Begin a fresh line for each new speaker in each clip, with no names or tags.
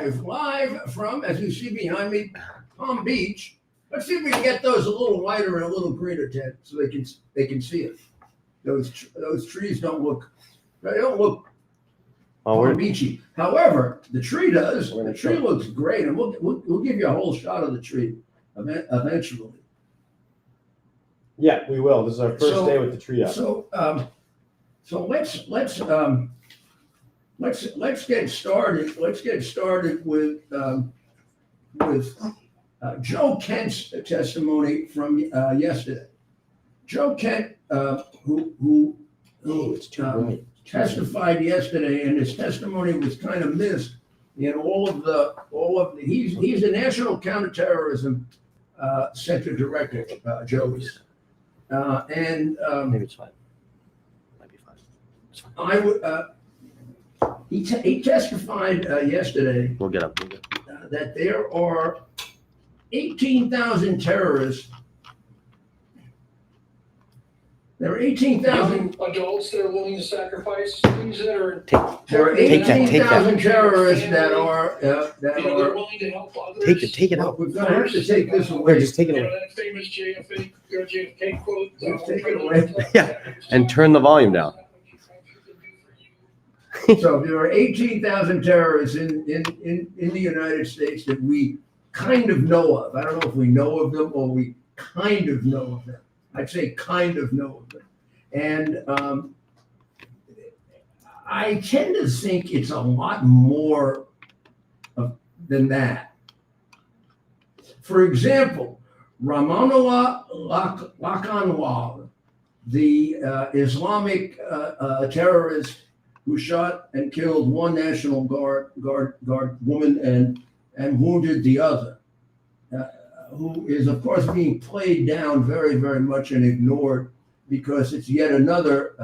live from, as you see behind me, Palm Beach. Let's see if we can get those a little wider and a little greener, Ted, so they can see it. Those trees don't look Palm Beachy. However, the tree does. The tree looks great, and we'll give you a whole shot of the tree eventually.
Yeah, we will. This is our first day with the tree up.
So let's get started. Let's get started with Joe Kent's testimony from yesterday. Joe Kent, who testified yesterday, and his testimony was kind of missed in all of the he's the National Counterterrorism Center Director, Joe is.
Maybe it's fine. Might be fine. It's fine.
I would. He testified yesterday.
We'll get up.
That there are 18,000 terrorists. There are 18,000
adults that are willing to sacrifice things that are.
There are 18,000 terrorists that are
willing to help others.
Take it out.
We're going to have to take this away.
Just take it
You know
away.
that famous JFK quote.
Just take it away.
Yeah, and turn the volume down.
So there are 18,000 terrorists in the United States that we kind of know of. I don't know if we know of them or we kind of know of them. I'd say kind of know of them. And I tend to think it's a lot more than that. For example, Ramanullah Lakanwal, the Islamic terrorist who shot and killed one National Guard woman and wounded the other, who is, of course, being played down very, very much and ignored because it's yet another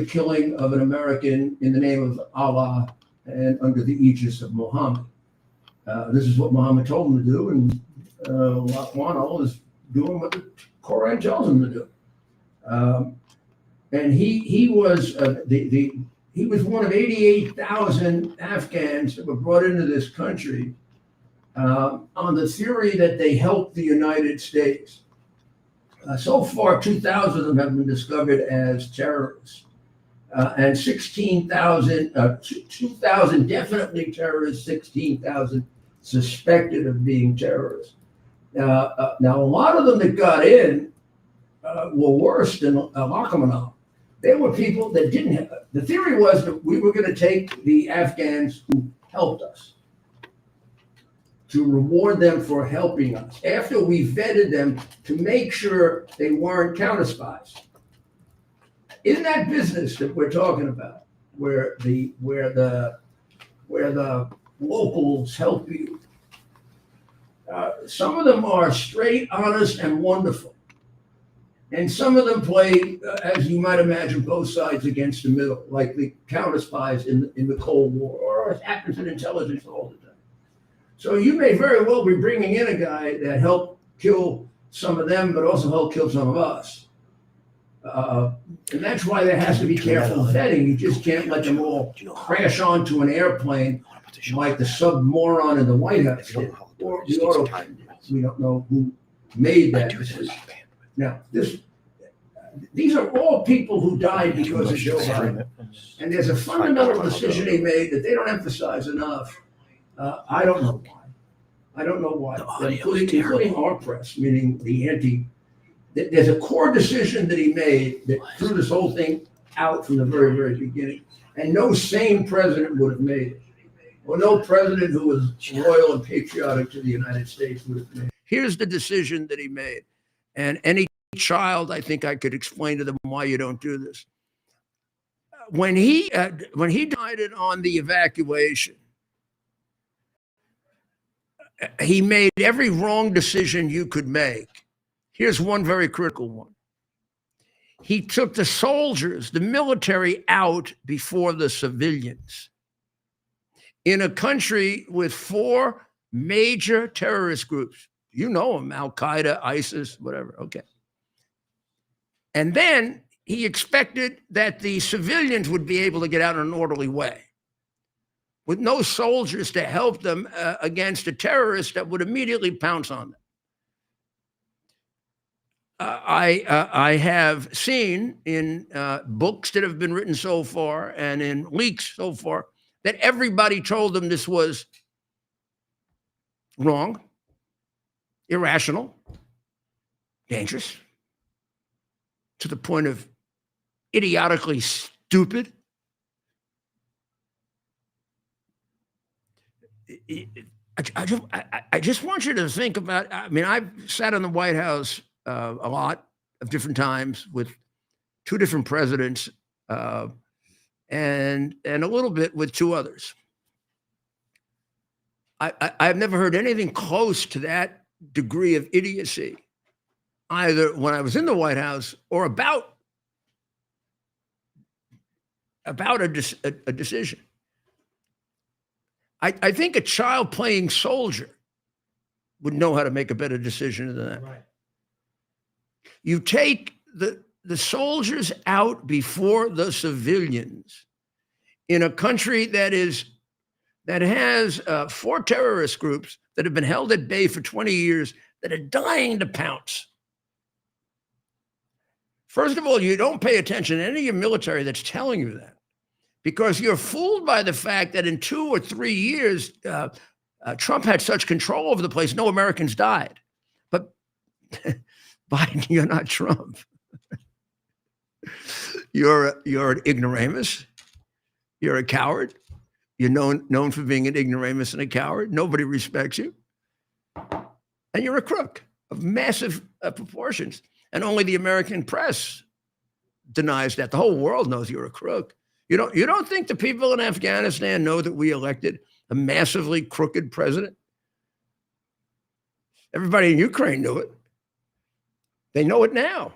killing of an American in the name of Allah and under the aegis of Muhammad. This is what Muhammad told him to do, and Lakanwal is doing what the Quran tells him to do. And he was he was one of 88,000 Afghans that were brought into this country on the theory that they helped the United States. So far, 2,000 of them have been discovered as terrorists, and 16,000, 2,000 definitely terrorists, 16,000 suspected of being terrorists. Now, a lot of them that got in were worse than Lakanwal. They were people that didn't have. The theory was that we were going to take the Afghans who helped us, to reward them for helping us after we vetted them to make sure they weren't counter spies. In that business that we're talking about, where the locals help you, some of them are straight, honest, and wonderful. And some of them play, as you might imagine, both sides against the middle, like the counter spies in the Cold War, or it happens in intelligence all the time. So you may very well be bringing in a guy that helped kill some of them, but also helped kill some of us. And that's why there has to be careful vetting. You just can't let them all crash onto an airplane like the sub-moron in the White House did, or the autopilot. We don't know who made that decision. Now, these are all people who died because of Joe Biden. And there's a fundamental decision he made that they don't emphasize enough. I don't know why. I don't know why. Including our press, meaning the anti. There's a core decision that he made that threw this whole thing out from the very, very beginning. And no sane president would have made it. Or no president who was loyal and patriotic to the United States would have made it. Here's the decision that he made. And any child, I think I could explain to them why you don't do this. When he decided on the evacuation, he made every wrong decision you could make. Here's one very critical one. He took the soldiers, the military, out before the civilians. In a country with 4 major terrorist groups. You know them, Al-Qaeda, ISIS, whatever, okay. And then he expected that the civilians would be able to get out in an orderly way. with no soldiers to help them against a terrorist that would immediately pounce on them. I have seen in books that have been written so far and in leaks so far that everybody told them this was wrong, irrational, dangerous, to the point of idiotically stupid. I just want you to think about, I mean, I've sat in the White House a lot of different times with two different presidents and a little bit with two others. I've never heard anything close to that degree of idiocy, either when I was in the White House or about a decision. I think a child playing soldier would know how to make a better decision than that.
Right.
You take the soldiers out before the civilians in a country that has 4 terrorist groups that have been held at bay for 20 years that are dying to pounce. First of all, you don't pay attention to any of your military that's telling you that, because you're fooled by the fact that in 2 or 3 years, Trump had such control over the place, no Americans died. But Biden, you're not Trump. You're an ignoramus. You're a coward. You're known for being an ignoramus and a coward. Nobody respects you. And you're a crook of massive proportions. And only the American press denies that. The whole world knows you're a crook. You don't think the people in Afghanistan know that we elected a massively crooked president? Everybody in Ukraine knew it. They know it now.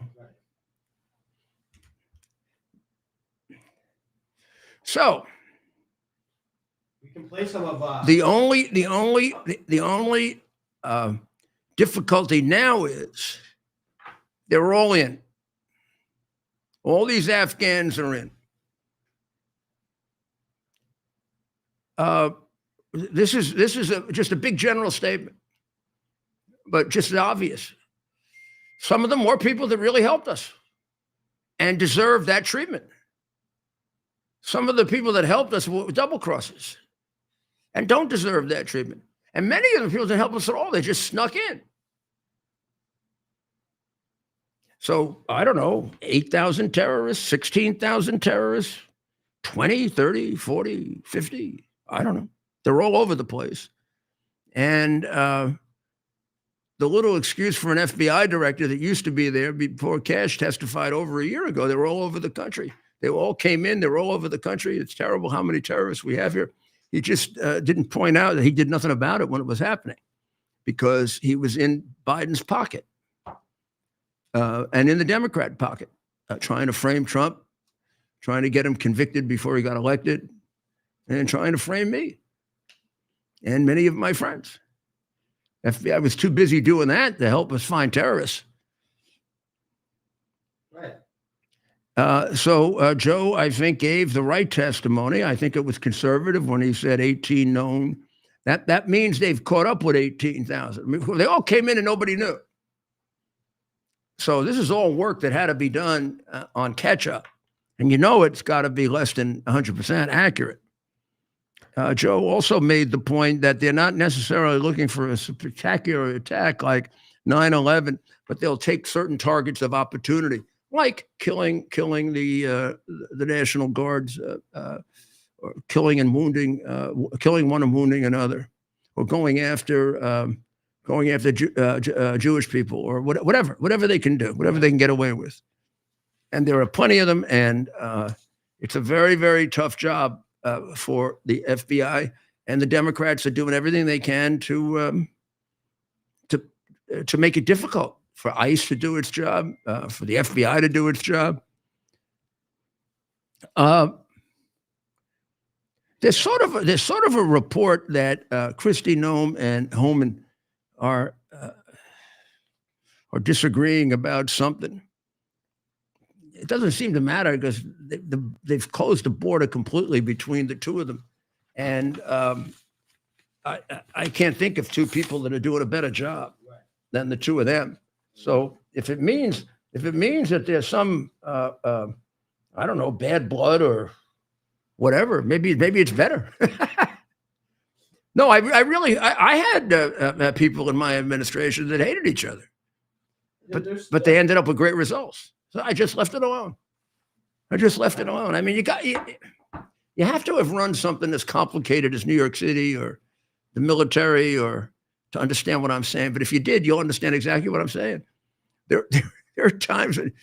So
We can play some of
the only difficulty now is they're all in. All these Afghans are in. This is just a big general statement, but just obvious. Some of them were people that really helped us and deserved that treatment. Some of the people that helped us were double crosses and don't deserve that treatment. And many of the people didn't help us at all. They just snuck in. So I don't know, 8,000 terrorists, 16,000 terrorists, 20, 30, 40, 50. I don't know. They're all over the place. And the little excuse for an FBI director that used to be there before Cash testified over a year ago, they were all over the country. They all came in. They were all over the country. It's terrible how many terrorists we have here. He just didn't point out that he did nothing about it when it was happening because he was in Biden's pocket and in the Democrat pocket, trying to frame Trump, trying to get him convicted before he got elected, and trying to frame me and many of my friends. FBI was too busy doing that to help us find terrorists.
Right.
So Joe, I think, gave the right testimony. I think it was conservative when he said 18 known. That means they've caught up with 18,000. I mean, they all came in and nobody knew. So this is all work that had to be done on catch up. And it's got to be less than 100% accurate. Joe also made the point that they're not necessarily looking for a spectacular attack like 9/11, but they'll take certain targets of opportunity, like killing the National Guards, or killing one and wounding another, or going after Jewish people, or whatever they can do, whatever they can get away with. And there are plenty of them, and it's a very, very tough job for the FBI, and the Democrats are doing everything they can to make it difficult for ICE to do its job, for the FBI to do its job. There's sort of a report that Kristi Noem and Homan are disagreeing about something. It doesn't seem to matter because they've closed the border completely between the two of them, And I can't think of two people that are doing a better job than the two of them. So if it means that there's some I don't know, bad blood or whatever, maybe it's better. No, I had people in my administration that hated each other, but they ended up with great results. So I just left it alone. I mean, you have to have run something as complicated as New York City or the military or to understand what I'm saying. But if you did, you'll understand exactly what I'm saying. There are times when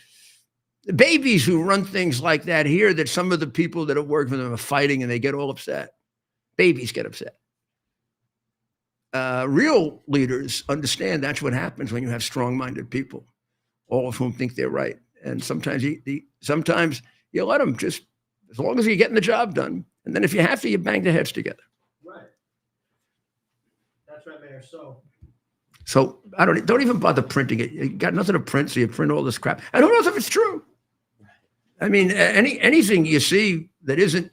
the babies who run things like that hear that some of the people that have worked for them are fighting and they get all upset. Babies get upset. Real leaders understand that's what happens when you have strong-minded people, all of whom think they're right. And sometimes you let them just, as long as you're getting the job done. And then if you have to, you bang their heads together.
Right. That's right, Mayor.
So I don't even bother printing it. You got nothing to print, so you print all this crap. And who knows if it's true? I mean, anything you see that isn't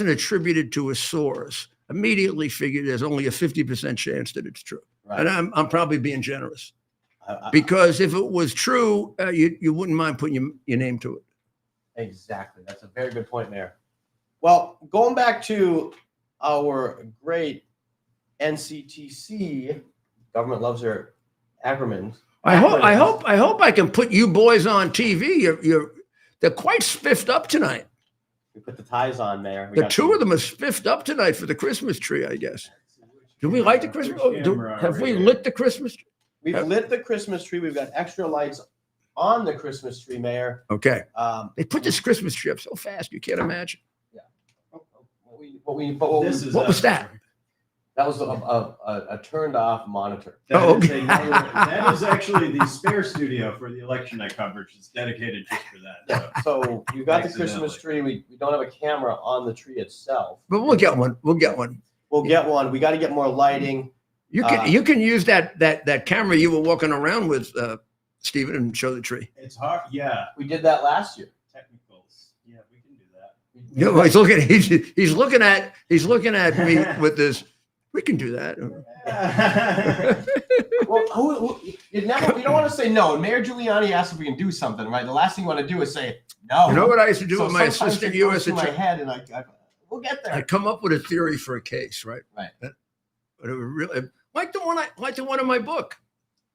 attributed to a source, immediately figure there's only a 50% chance that it's true. Right. And I'm probably being generous. Because if it was true, you wouldn't mind putting your name to it.
Exactly. That's a very good point, Mayor. Well, going back to our great NCTC, government loves their acronyms.
I hope I can put you boys on TV. They're quite spiffed up tonight.
We put the ties on, Mayor.
The two of them are spiffed up tonight for the Christmas tree, I guess. Do we light the Christmas? Have we lit the Christmas tree?
We've lit the Christmas tree. We've got extra lights on the Christmas tree, Mayor.
Okay. They put this Christmas tree up so fast you can't imagine.
Yeah. What
was that?
That was a turned off monitor.
Okay.
That is actually the spare studio for the election night coverage. It's dedicated just for that.
Yeah. So you've got the Christmas tree. We don't have a camera on the tree itself.
But we'll get one.
We'll get one. We got to get more lighting.
You can use that camera you were walking around with, Stephen, and show the tree.
It's hard. Yeah.
We did that last year.
Technicals. Yeah, we can do that.
Yeah, well, he's looking at me with this. We can do that.
Well, you don't want to say no. Mayor Giuliani asked if we can do something, right? The last thing you want to do is say no.
You know what I used to do with my assistant U.S. attorney?
My head, and we'll get there.
I'd come up with a theory for a case, right?
Right.
But it would really like the one in my book,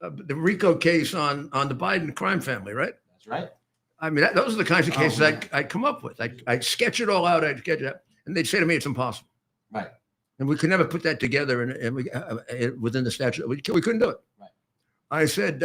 the RICO case on the Biden crime family, right?
That's right.
I mean, those are the kinds of cases I'd come up with. I'd sketch it all out. I'd sketch it out, and they'd say to me, "It's impossible."
Right.
And we could never put that together within the statute. We couldn't do it.
Right.
I said,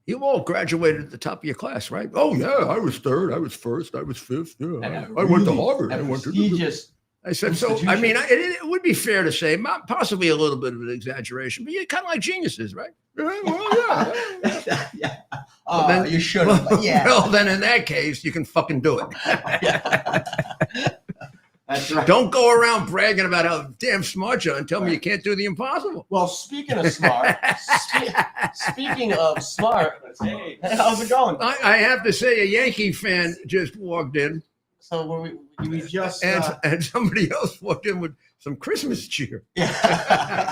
you all graduated at the top of your class, right? Oh, yeah, I was third. I was first. I was fifth. Yeah, I went to Harvard. I said, so, I mean, it would be fair to say, possibly a little bit of an exaggeration, but you're kind of like geniuses, right? Well, yeah.
Yeah. Oh, then, you should have. Yeah.
Well, then in that case, you can fucking do it.
That's right.
Don't go around bragging about how damn smart you are and tell me you can't do the impossible.
Well, speaking of smart, hey, how's it going?
I have to say, a Yankee fan just walked in.
So we just
and somebody else walked in with some Christmas cheer.
Yeah.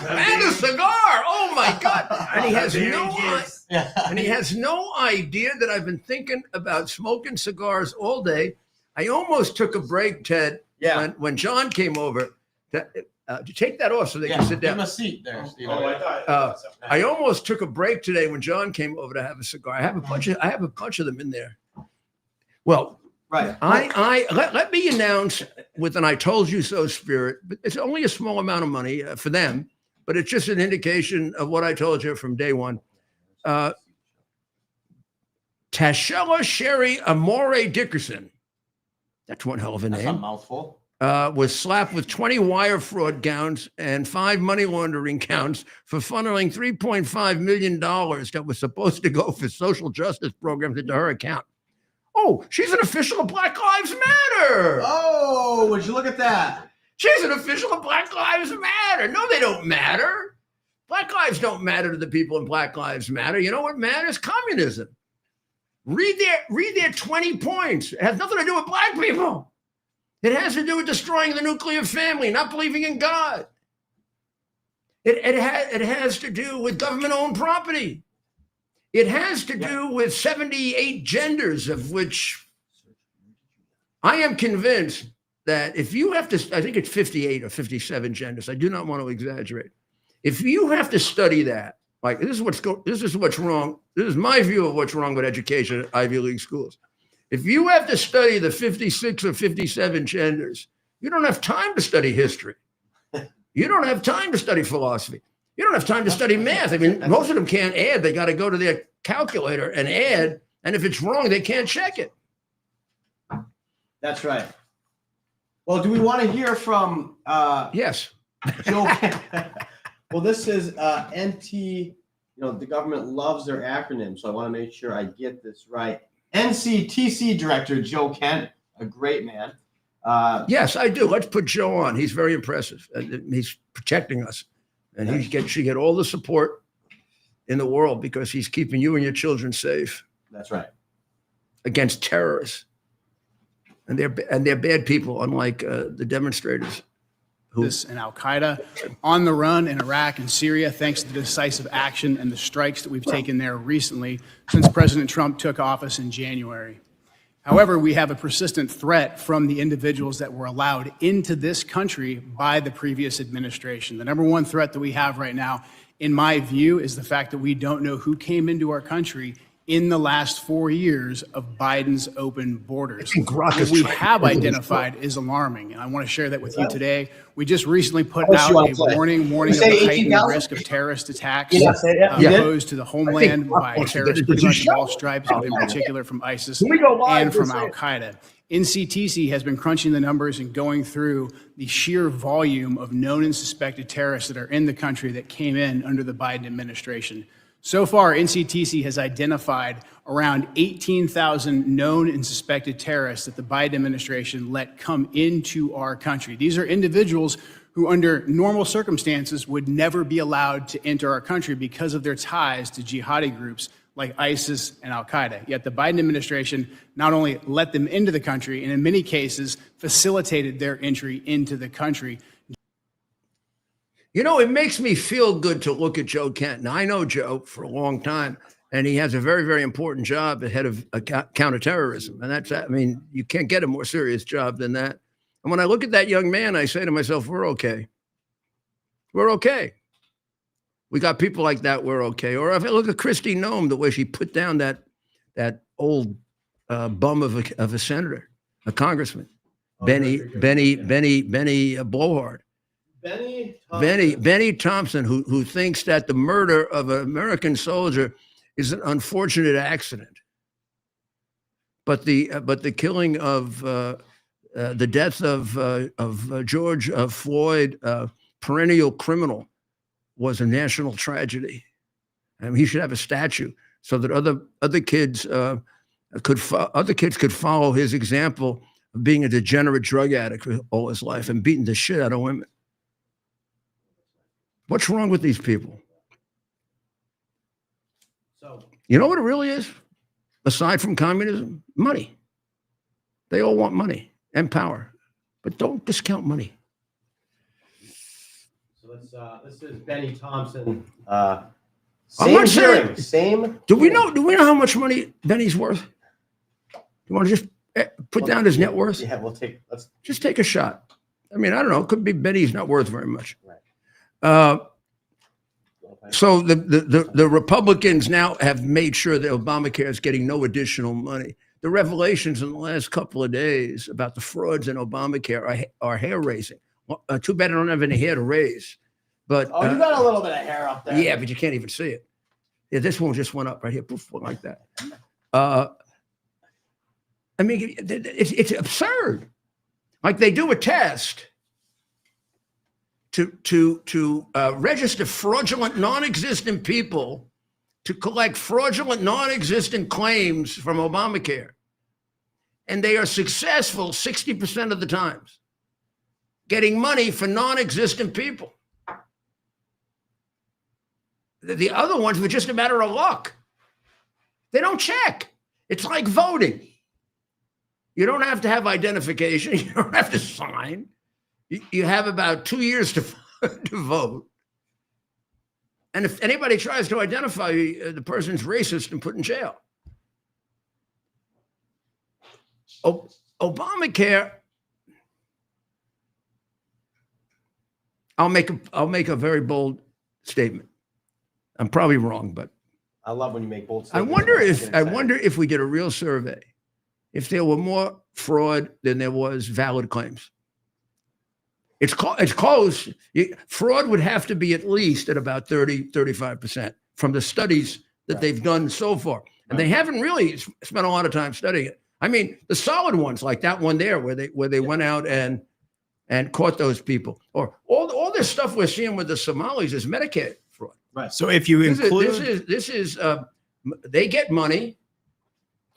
And a cigar. Oh my God! And he has no idea that I've been thinking about smoking cigars all day. I almost took a break, Ted.
Yeah.
When John came over to take that off so they can sit down.
Give him a seat there, Steve.
I thought so.
I almost took a break today when John came over to have a cigar. I have a bunch of them in there. Well,
right.
Let me announce with an "I told you so" spirit. But it's only a small amount of money for them, but it's just an indication of what I told you from day one. Tashella Sherry Amore Dickerson. That's one hell of a name.
That's a mouthful.
Was slapped with 20 wire fraud counts and 5 money laundering counts for funneling $3.5 million that was supposed to go for social justice programs into her account. Oh, she's an official of Black Lives Matter.
Oh, would you look at that?
She's an official of Black Lives Matter. No, they don't matter. Black lives don't matter to the people in Black Lives Matter. You know what matters? Communism. Read their 20 points. It has nothing to do with black people. It has to do with destroying the nuclear family, not believing in God. It has to do with government-owned property. It has to do with 78 genders, of which I am convinced that if you have to, I think it's 58 or 57 genders. I do not want to exaggerate. If you have to study that, like this is what's wrong. This is my view of what's wrong with education at Ivy League schools. If you have to study the 56 or 57 genders, you don't have time to study history. You don't have time to study philosophy. You don't have time to study math. I mean, most of them can't add. They got to go to their calculator and add. And if it's wrong, they can't check it.
That's right. Well, do we want to hear from
Yes.
Joe? Well, this is NT. You know, the government loves their acronym, so I want to make sure I get this right. NCTC Director Joe Kent, a great man.
Yes, I do. Let's put Joe on. He's very impressive. He's protecting us. And he should get all the support in the world because he's keeping you and your children safe.
That's right.
Against terrorists. And they're bad people, unlike the demonstrators.
And Al-Qaeda on the run in Iraq and Syria, thanks to the decisive action and the strikes that we've taken there recently since President Trump took office in January. However, we have a persistent threat from the individuals that were allowed into this country by the previous administration. The number one threat that we have right now, in my view, is the fact that we don't know who came into our country in the last 4 years of Biden's open borders. What we have identified is alarming, and I want to share that with you today. We just recently put out a warning of the heightened risk of terrorist attacks posed to the homeland by terrorists pretty much of all stripes, but in particular from ISIS and from Al-Qaeda. NCTC has been crunching the numbers and going through the sheer volume of known and suspected terrorists that are in the country that came in under the Biden administration. So far, NCTC has identified around 18,000 known and suspected terrorists that the Biden administration let come into our country. These are individuals who, under normal circumstances, would never be allowed to enter our country because of their ties to jihadi groups like ISIS and Al-Qaeda. Yet the Biden administration not only let them into the country, and in many cases facilitated their entry into the country.
You know, it makes me feel good to look at Joe Kent. Now, I know Joe for a long time, and he has a very, very important job ahead of counterterrorism. And that's, I mean, you can't get a more serious job than that. And when I look at that young man, I say to myself, we're okay. We're okay. We got people like that, we're okay. Or if I look at Kristi Noem, the way she put down that old bum of a senator, a congressman, Benny Blowhard. Benny Thompson, who thinks that the murder of an American soldier is an unfortunate accident, but the killing of the death of George Floyd, perennial criminal, was a national tragedy. I mean, he should have a statue so that other kids could follow his example of being a degenerate drug addict all his life and beating the shit out of women. What's wrong with these people?
So,
you know what it really is? Aside from communism, money. They all want money and power, but don't discount money.
So this is Benny Thompson.
I'm not saying,
same.
Do we know how much money Benny's worth? You want to just put down his net worth?
Yeah, let's
just take a shot. I mean, I don't know. It could be Benny's not worth very much.
Right.
So the Republicans now have made sure that Obamacare is getting no additional money. The revelations in the last couple of days about the frauds in Obamacare are hair raising. Well, too bad I don't have any hair to raise. But
you got a little bit of hair up there.
Yeah, but you can't even see it. Yeah, this one just went up right here, poof, like that. I mean, it's absurd. Like they do a test to register fraudulent, non-existent people to collect fraudulent, non-existent claims from Obamacare. And they are successful 60% of the times, getting money for non-existent people. The other ones were just a matter of luck. They don't check. It's like voting. You don't have to have identification. You don't have to sign. You have about 2 years to vote. And if anybody tries to identify you, the person's racist and put in jail. Obamacare. I'll make a very bold statement. I'm probably wrong, but
I love when you make bold
I
statements.
wonder if we did a real survey, if there were more fraud than there was valid claims. It's close. Fraud would have to be at least at about 35% from the studies that they've done so far. And they haven't really spent a lot of time studying it. I mean, the solid ones like that one there where they went out and caught those people, or all this stuff we're seeing with the Somalis is Medicaid fraud.
Right. So if you include
They get money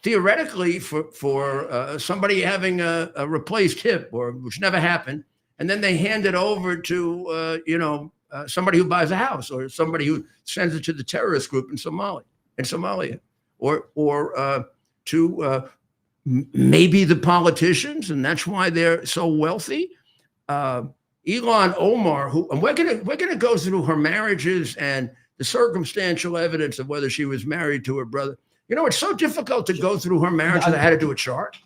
theoretically for somebody having a replaced hip, or which never happened, and then they hand it over to somebody who buys a house, or somebody who sends it to the terrorist group in Somalia, or to maybe the politicians, and that's why they're so wealthy. Ilhan Omar, and we're gonna go through her marriages and the circumstantial evidence of whether she was married to her brother. You know, it's so difficult to go through her marriage that I had to do a chart.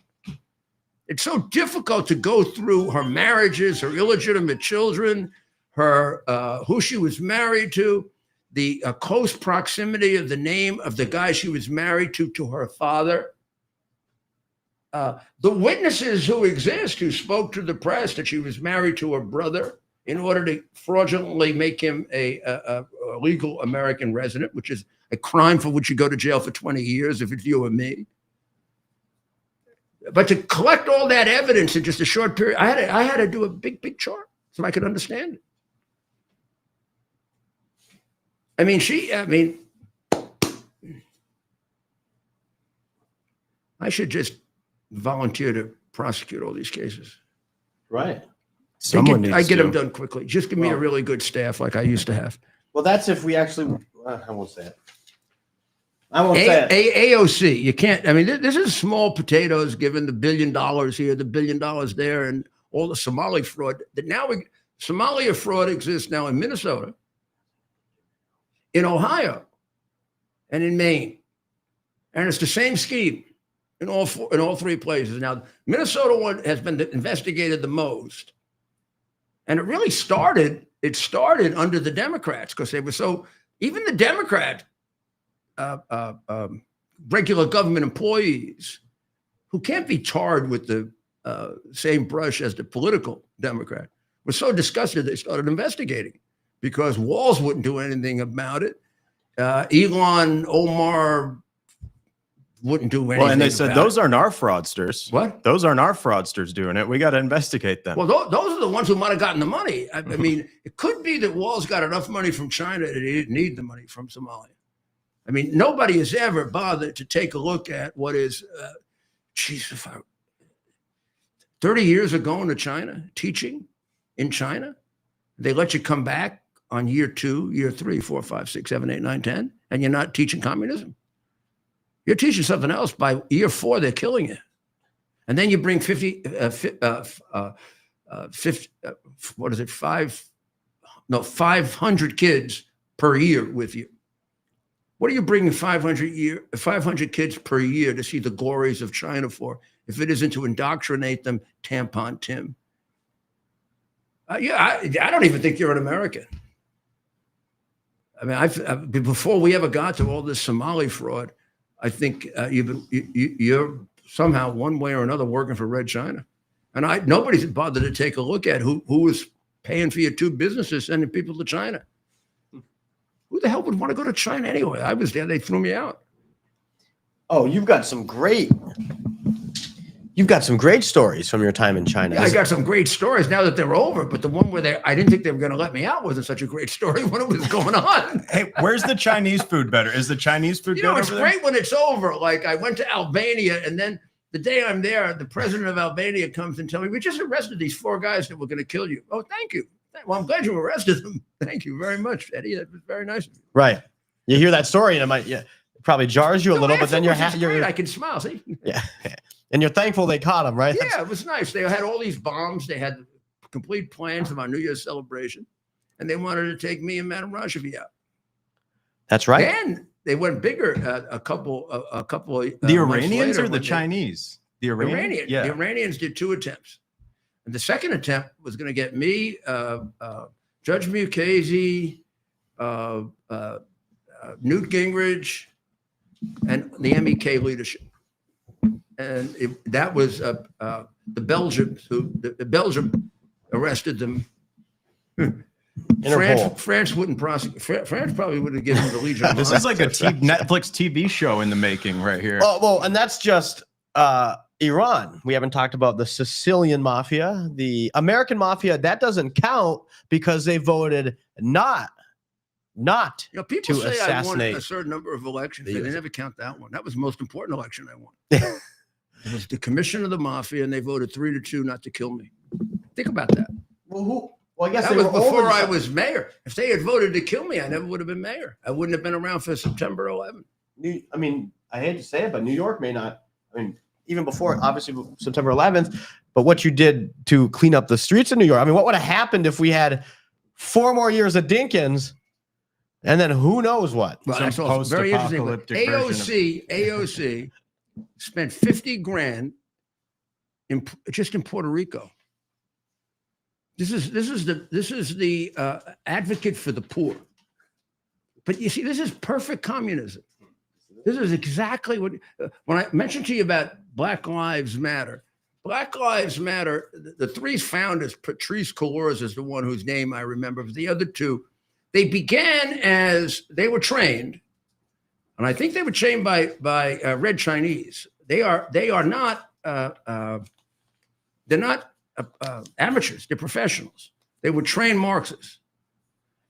It's so difficult to go through her marriages, her illegitimate children, her who she was married to, the close proximity of the name of the guy she was married to her father. The witnesses who exist who spoke to the press that she was married to her brother in order to fraudulently make him a legal American resident, which is a crime for which you go to jail for 20 years if it's you or me. But to collect all that evidence in just a short period, I had to do a big chart so I could understand it. I should just volunteer to prosecute all these cases.
Right.
I get them done quickly. Just give me a really good staff like I used to have.
Well, that's if we actually. I won't say it. I won't say it.
AOC. You can't. I mean, this is small potatoes. Given the $1 billion here, the $1 billion there, and all the Somali fraud. That now Somalia fraud exists now in Minnesota, in Ohio, and in Maine, and it's the same scheme in all three places. Now, Minnesota one has been investigated the most. And it really started under the Democrats because they were even the Democrat regular government employees who can't be tarred with the same brush as the political Democrat were so disgusted they started investigating because Walz wouldn't do anything about it. Ilhan Omar wouldn't do anything.
Well, and they said those aren't our fraudsters.
What?
Those aren't our fraudsters doing it. We got to investigate them.
Well, those are the ones who might have gotten the money. I mean, it could be that Walz got enough money from China that he didn't need the money from Somalia. I mean, nobody has ever bothered to take a look at what is, 30 years ago into China, teaching in China. They let you come back on year 2, year 3, 4, 5, 6, 7, 8, 9, 10, and you're not teaching communism. You're teaching something else. By year 4, they're killing you. And then you bring 500 kids per year with you. What are you bringing 500 kids per year to see the glories of China for, if it isn't to indoctrinate them, tampon Tim? I don't even think you're an American. I mean, before we ever got to all this Somali fraud, I think you're somehow one way or another working for Red China. And nobody's bothered to take a look at who was paying for your 2 businesses sending people to China. Who the hell would want to go to China anyway? I was there. They threw me out.
Oh, you've got some great stories from your time in China.
Yeah, I got some great stories now that they're over, but the one where I didn't think they were going to let me out wasn't such a great story when it was going on.
Hey, where's the Chinese food better? Is the Chinese food good
it's
over there?
great when it's over. Like I went to Albania, and then the day I'm there, the president of Albania comes and tells me, we just arrested these 4 guys that were going to kill you. Oh, thank you. Well, I'm glad you arrested them. Thank you very much, Eddie. That was very nice of you.
Right. You hear that story and it probably jars you a little, but then you're
great. I can smile. See?
Yeah. And you're thankful they caught him, right?
Yeah, it was nice. They had all these bombs. They had complete plans of our New Year's celebration, and they wanted to take me and Madame Rajavie out.
That's right.
Then they went bigger. A couple.
The Iranians or the Chinese? The
The
Iranians.
Iranians.
Yeah.
The Iranians did 2 attempts, and the second attempt was going to get me, Judge Mukasey, Newt Gingrich, and the MEK leadership. And that was the Belgians the Belgium arrested them.
Interpol.
France wouldn't prosecute. France probably would have given them the Legion of Honor.
This is like a Netflix TV show in the making right here.
Oh, well, and that's just Iran. We haven't talked about the Sicilian mafia, the American mafia. That doesn't count because they voted not
People
to
say I won
assassinate
a certain number of elections.
the
They
US.
never count that one. That was the most important election I won. It was the commission of the mafia, and they voted 3-2 not to kill me. Think about that.
Well, I guess
That
they
was
were
before
over
I was mayor. If they had voted to kill me, I never would have been mayor. I wouldn't have been around for September 11th.
I mean, I hate to say it, but New York may not. I mean, even before, obviously, September 11th. But what you did to clean up the streets of New York. I mean, what would have happened if we had 4 more years of Dinkins, and then who knows what?
Well,
Some
that's also very interesting. But
post-apocalyptic version
AOC spent $50,000 just in Puerto Rico. This is the advocate for the poor. But you see, this is perfect communism. This is exactly what when I mentioned to you about Black Lives Matter. Black Lives Matter. The 3 founders, Patrice Cullors is the one whose name I remember, but the other 2, they began as they were trained, and I think they were trained by Red Chinese. They are not they're not amateurs. They're professionals. They were trained Marxists,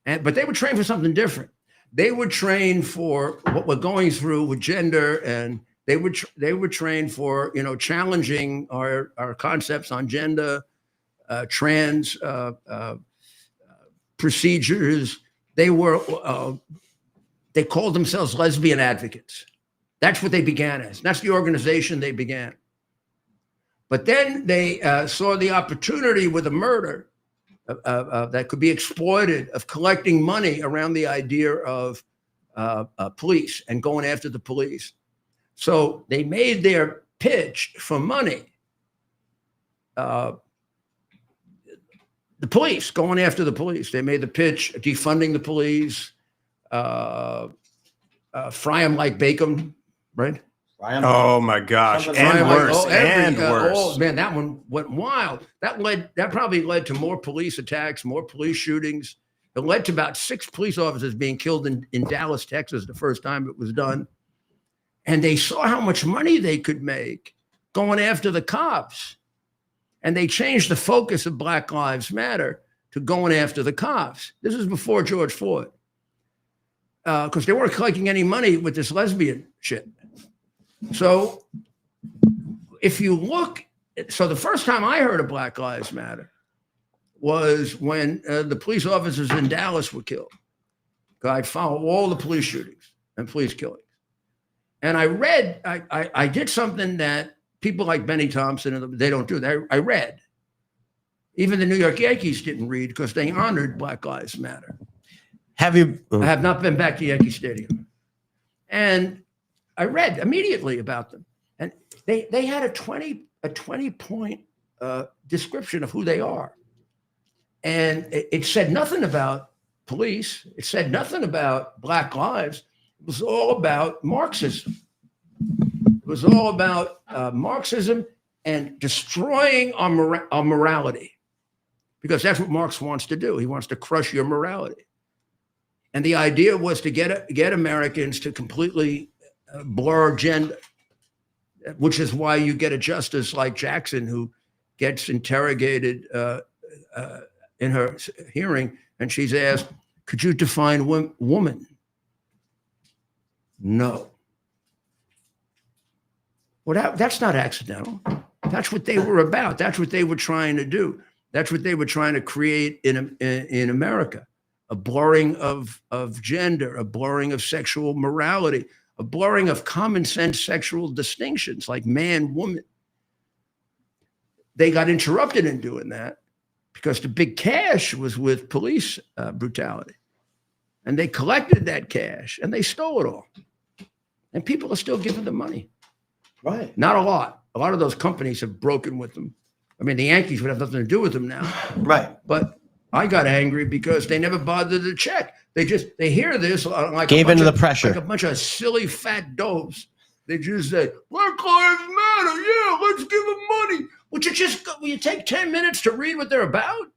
but they were trained for something different. They were trained for what we're going through with gender, and they were trained for challenging our concepts on gender, trans procedures. They called themselves lesbian advocates. That's what they began as. That's the organization they began. But then they saw the opportunity with a murder that could be exploited of collecting money around the idea of police and going after the police. So they made their pitch for money. The police, going after the police. They made the pitch, defunding the police, fry them like bacon, right?
Oh my gosh.
Something
And
like-
worse. And worse.
Oh man, that one went wild. That probably led to more police attacks, more police shootings. It led to about 6 police officers being killed in Dallas, Texas, the first time it was done. And they saw how much money they could make going after the cops. And they changed the focus of Black Lives Matter to going after the cops. This is before George Floyd. Because they weren't collecting any money with this lesbian shit. So if you look, so the first time I heard of Black Lives Matter was when the police officers in Dallas were killed. I followed all the police shootings and police killings. And I read, I did something that people like Benny Thompson, they don't do. I read. Even the New York Yankees didn't read because they honored Black Lives Matter.
Have you?
I have not been back to Yankee Stadium. And I read immediately about them. And they had a 20-point description of who they are. And it said nothing about police. It said nothing about Black lives. It was all about Marxism. It was all about Marxism and destroying our morality. Because that's what Marx wants to do. He wants to crush your morality. And the idea was to get Americans to completely blur gender, which is why you get a justice like Jackson who gets interrogated in her hearing, and she's asked, could you define woman? No. Well, that's not accidental. That's what they were about. That's what they were trying to do. That's what they were trying to create in America. A blurring of gender, a blurring of sexual morality, a blurring of common sense sexual distinctions like man, woman. they got interrupted in doing that because the big cash was with police brutality. And they collected that cash and they stole it all. And people are still giving them money.
Right.
Not a lot. A lot of those companies have broken with them. I mean, the Yankees would have nothing to do with them now.
Right.
But I got angry because they never bothered to check. They hear this like
Gave into the pressure.
like a bunch of silly fat dopes. They just say, Black Lives Matter, yeah, let's give them money. Would you take 10 minutes to read what they're about?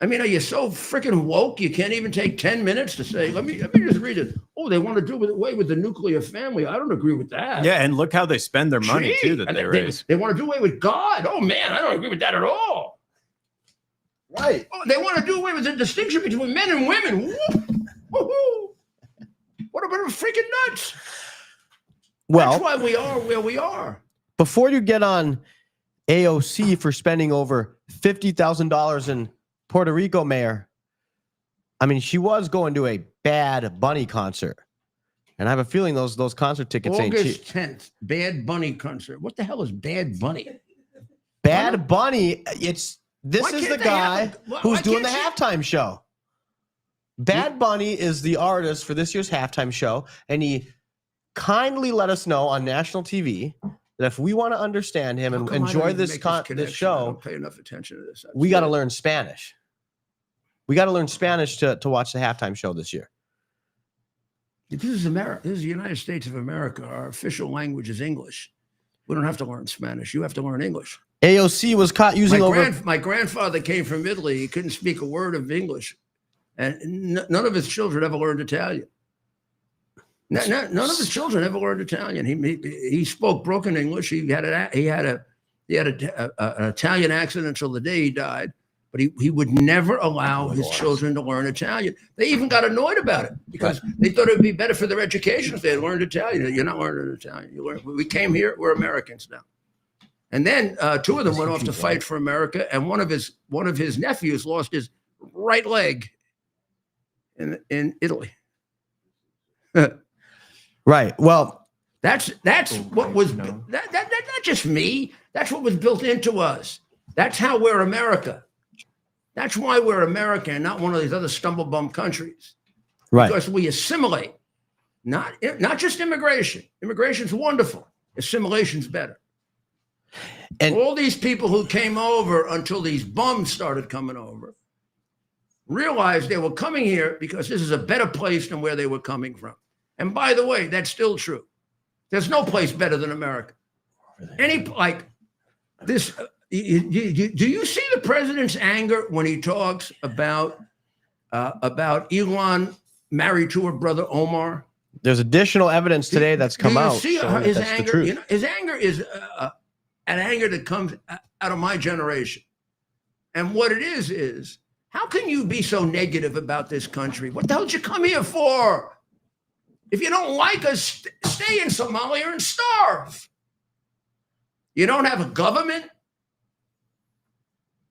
I mean, are you so freaking woke you can't even take 10 minutes to say, let me just read it. Oh, they want to do away with the nuclear family. I don't agree with that.
Yeah, and look how they spend their money too that
And
they raise.
They want to do away with God. Oh man, I don't agree with that at all.
Right.
Oh, they want to do away with the distinction between men and women. Whoop. Woo-hoo. What about freaking nuts?
Well,
That's why we are where we are.
before you get on AOC for spending over $50,000 in Puerto Rico, Mayor, I mean, she was going to a Bad Bunny concert. And I have a feeling those concert tickets ain't cheap.
August 10th, Bad Bunny concert. What the hell is Bad Bunny?
Bad Bunny, this
Why
is the
can't they
guy
have why
who's doing the
can't
halftime show. Bad Bunny is the artist for this year's halftime show, and he kindly let us know on national TV that if we want to understand him
How
and
come I don't
enjoy
even
this
make
this
connection? I
show,
don't pay enough attention to this.
we got to learn Spanish. We got to learn Spanish to watch the halftime show this year.
This is America. This is the United States of America. Our official language is English. We don't have to learn Spanish. You have to learn English.
AOC was caught using
My grandfather came from Italy. He couldn't speak a word of English, and none of his children ever learned Italian. None of his children ever learned Italian. He spoke broken English. He had an Italian accent until the day he died. But he would never allow his children to learn Italian. They even got annoyed about it because they thought it would be better for their education if they had learned Italian. You're not learning Italian. We came here. We're Americans now. And then two of them went off to fight for America, and one of his nephews lost his right leg in Italy.
Right. Well,
That's what was that not just me. That's what was built into us. That's how we're America. That's why we're America and not one of these other stumble-bum countries.
right.
Because we assimilate, not just immigration. Immigration's wonderful. Assimilation's better.
And
All these people who came over until these bums started coming over realized they were coming here because this is a better place than where they were coming from. And by the way, that's still true. There's no place better than America. This. Do you see the president's anger when he talks about Elon married to her brother Omar?
there's additional evidence today that's come out.
See
showing that
his
that's the
anger.
truth.
His anger is an anger that comes out of my generation. And what it is how can you be so negative about this country? What the hell did you come here for? If you don't like us, stay in Somalia and starve. You don't have a government.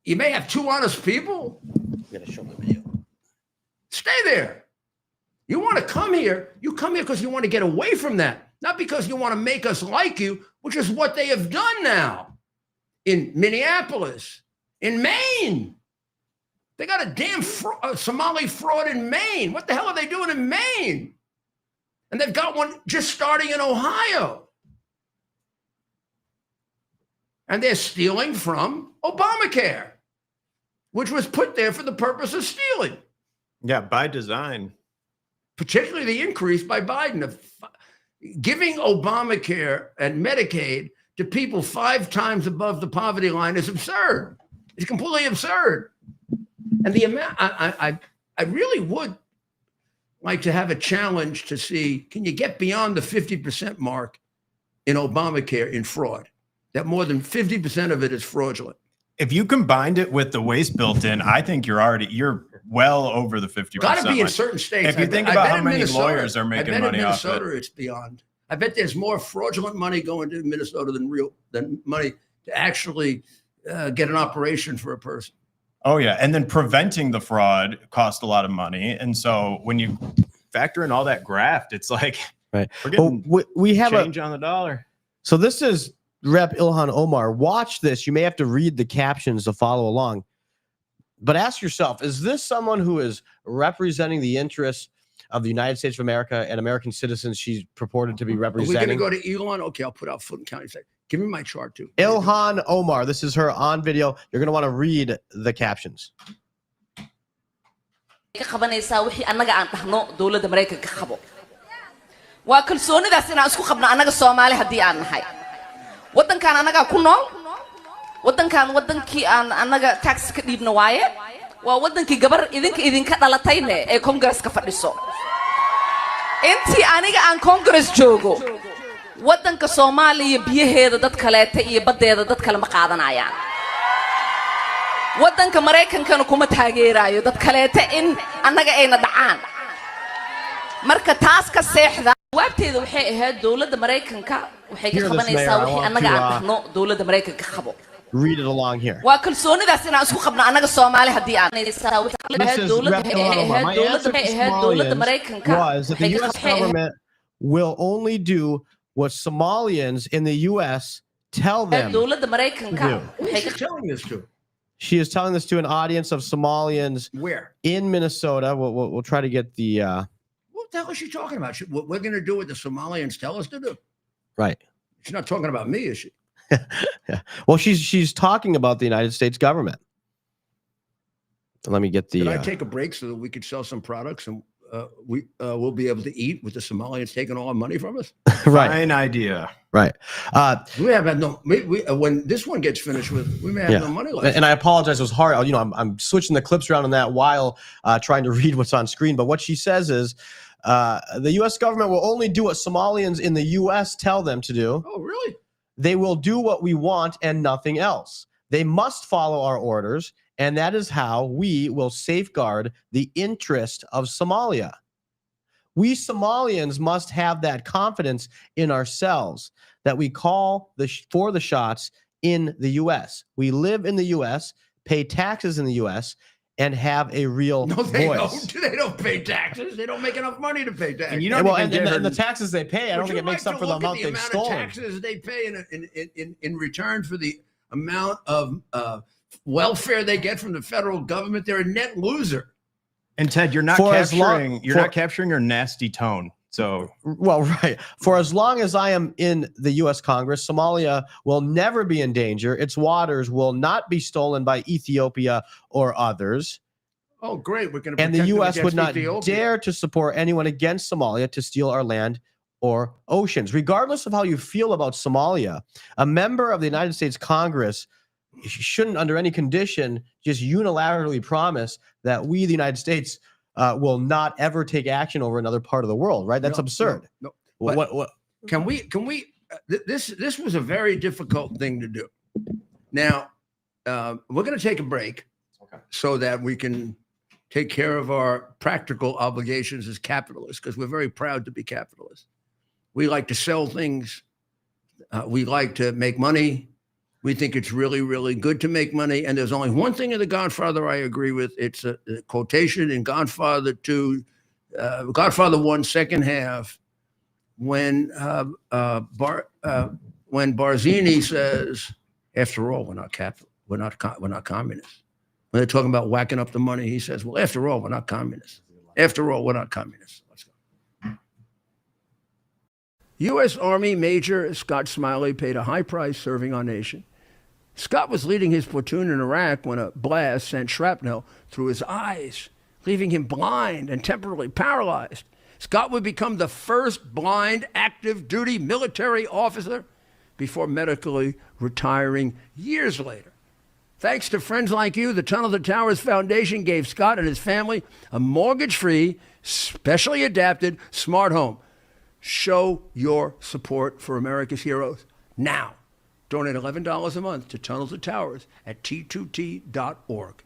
You may have two honest people.
I'm gonna show the video.
Stay there. You want to come here. You come here because you want to get away from that, not because you want to make us like you, which is what they have done now in Minneapolis, in Maine. They got a damn Somali fraud in Maine. What the hell are they doing in Maine? And they've got one just starting in Ohio. And they're stealing from Obamacare, which was put there for the purpose of stealing.
Yeah, by design.
Particularly the increase by Biden of giving Obamacare and Medicaid to people 5 times above the poverty line is absurd. It's completely absurd. And the amount, I really would like to have a challenge to see, can you get beyond the 50% mark in Obamacare in fraud? That more than 50% of it is fraudulent.
If you combined it with the waste built in, I think you're well over the 50%.
Got to be in certain states.
If you think about how many lawyers are making money off it.
I bet in Minnesota it's beyond. I bet there's more fraudulent money going to Minnesota than money to actually get an operation for a person.
Oh yeah, and then preventing the fraud costs a lot of money, and so when you factor in all that graft, it's like
Right.
we're getting
we have
change on the dollar.
So this is Rep Ilhan Omar, watch this. You may have to read the captions to follow along. But ask yourself, is this someone who is representing the interests of the United States of America and American citizens she's purported to be
Are we
representing?
going to go to Elon? Okay, I'll put out Fulton County. Give me my chart too.
Ilhan Omar, this is her on video. You're going to want to read the captions.
ka qabanaysaa wixii annaga aan dhahno dowladda Mareykanka qabo waa kalsoonidaas inaan isku qabno annaga Soomaali haddii aan nahay wadankan annaga ku nool wadankan wadankii aan annaga tax ka dhiibno waaye waa wadankii gabar idinka dhalatayne ee Congress ka fadhiso intii aniga aan Congress joogo wadanka Soomaaliya biyaheeda dad kaleeta iyo badeeda dad kale ma qaadanayaan wadanka Mareykankana kuma taageerayo dad kaleeta in annaga ayna dhacaan marka taas ka seexda waabteeda waxay ahayd dowladda Mareykanka waxay ka qabanaysaa wixii annaga aan dhahno dowladda Mareykanka qabo
Read it along here.
waa kalsoonidaas inaan isku qabno annaga Soomaali haddii aan
This is Rep. Ilhan Omar. My answer to Somalians was that the U.S. government will only do what Somalians in the U.S. tell them.
dowladda Mareykanka
Who is she telling this to?
She is telling this to an audience of Somalians
Where?
in Minnesota. We'll try to get the
What the hell is she talking about? What we're going to do what the Somalians tell us to do?
right.
She's not talking about me, is she?
Yeah. Well, she's talking about the United States government. Let me get the.
Did I take a break so that we could sell some products and we'll be able to eat with the Somalians taking all our money from us?
Right.
Fine idea.
Right.
We have had no. When this one gets finished with, we may have no money left.
And I apologize. It was hard. You know, I'm switching the clips around on that while trying to read what's on screen. But what she says is the U.S. government will only do what Somalians in the U.S. tell them to do.
Oh, really?
They will do what we want and nothing else. They must follow our orders. And that is how we will safeguard the interest of Somalia. We Somalians must have that confidence in ourselves that we call for the shots in the U.S. We live in the U.S., pay taxes in the U.S., and have a real
No, they
voice.
don't. They don't pay taxes. They don't make enough money to pay taxes.
And you
And,
don't
well,
even get
and
her-
the taxes they pay, I don't
Would
think
you
it makes
like
up
to
for the
look at
amount they've
of
stolen.
taxes they pay in return for the amount of welfare they get from the federal government? They're a net loser.
And Ted, you're not
For as
capturing
long-
you're
for-
not capturing her nasty tone. So
Well, right. For as long as I am in the U.S. Congress, Somalia will never be in danger. Its waters will not be stolen by Ethiopia or others.
Oh, great. We're going to
And the U.S. would not dare to support anyone against Somalia to steal our land or oceans. Regardless of how you feel about Somalia, a member of the United States Congress shouldn't, under any condition, just unilaterally promise that we, the United States, will not ever take action over another part of the world. Right? That's absurd.
No.
What?
Can we? This was a very difficult thing to do. Now, we're going to take a break so that we can take care of our practical obligations as capitalists, because we're very proud to be capitalists. We like to sell things. We like to make money. We think it's really, really good to make money. And there's only one thing in The Godfather I agree with. It's a quotation in Godfather 2, Godfather 1, second half, when Barzini says, "After all, we're not communists." When they're talking about whacking up the money, he says, "Well, after all, we're not communists. After all, we're not communists." Let's go. U.S. Army Major Scott Smiley paid a high price serving our nation. Scott was leading his platoon in Iraq when a blast sent shrapnel through his eyes, leaving him blind and temporarily paralyzed. Scott would become the first blind active duty military officer before medically retiring years later. Thanks to friends like you, the Tunnel to Towers Foundation gave Scott and his family a mortgage-free, specially adapted smart home. Show your support for America's heroes now. Donate $11 a month to Tunnel to Towers at T2T.org.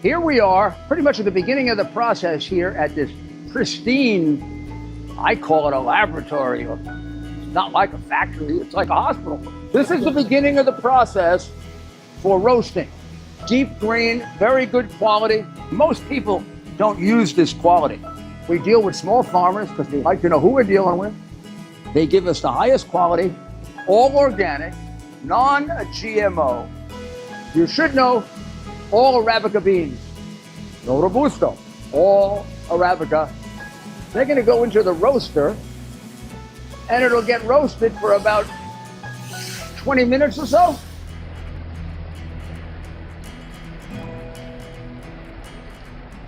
Here we are, pretty much at the beginning of the process here at this pristine, I call it a laboratory. It's not like a factory, it's like a hospital. This is the beginning of the process for roasting. Deep grain, very good quality. Most people don't use this quality. We deal with small farmers because they like to know who we're dealing with. They give us the highest quality, all organic, non-GMO. You should know all Arabica beans, no Robusto, all Arabica. They're gonna go into the roaster and it'll get roasted for about 20 minutes or so.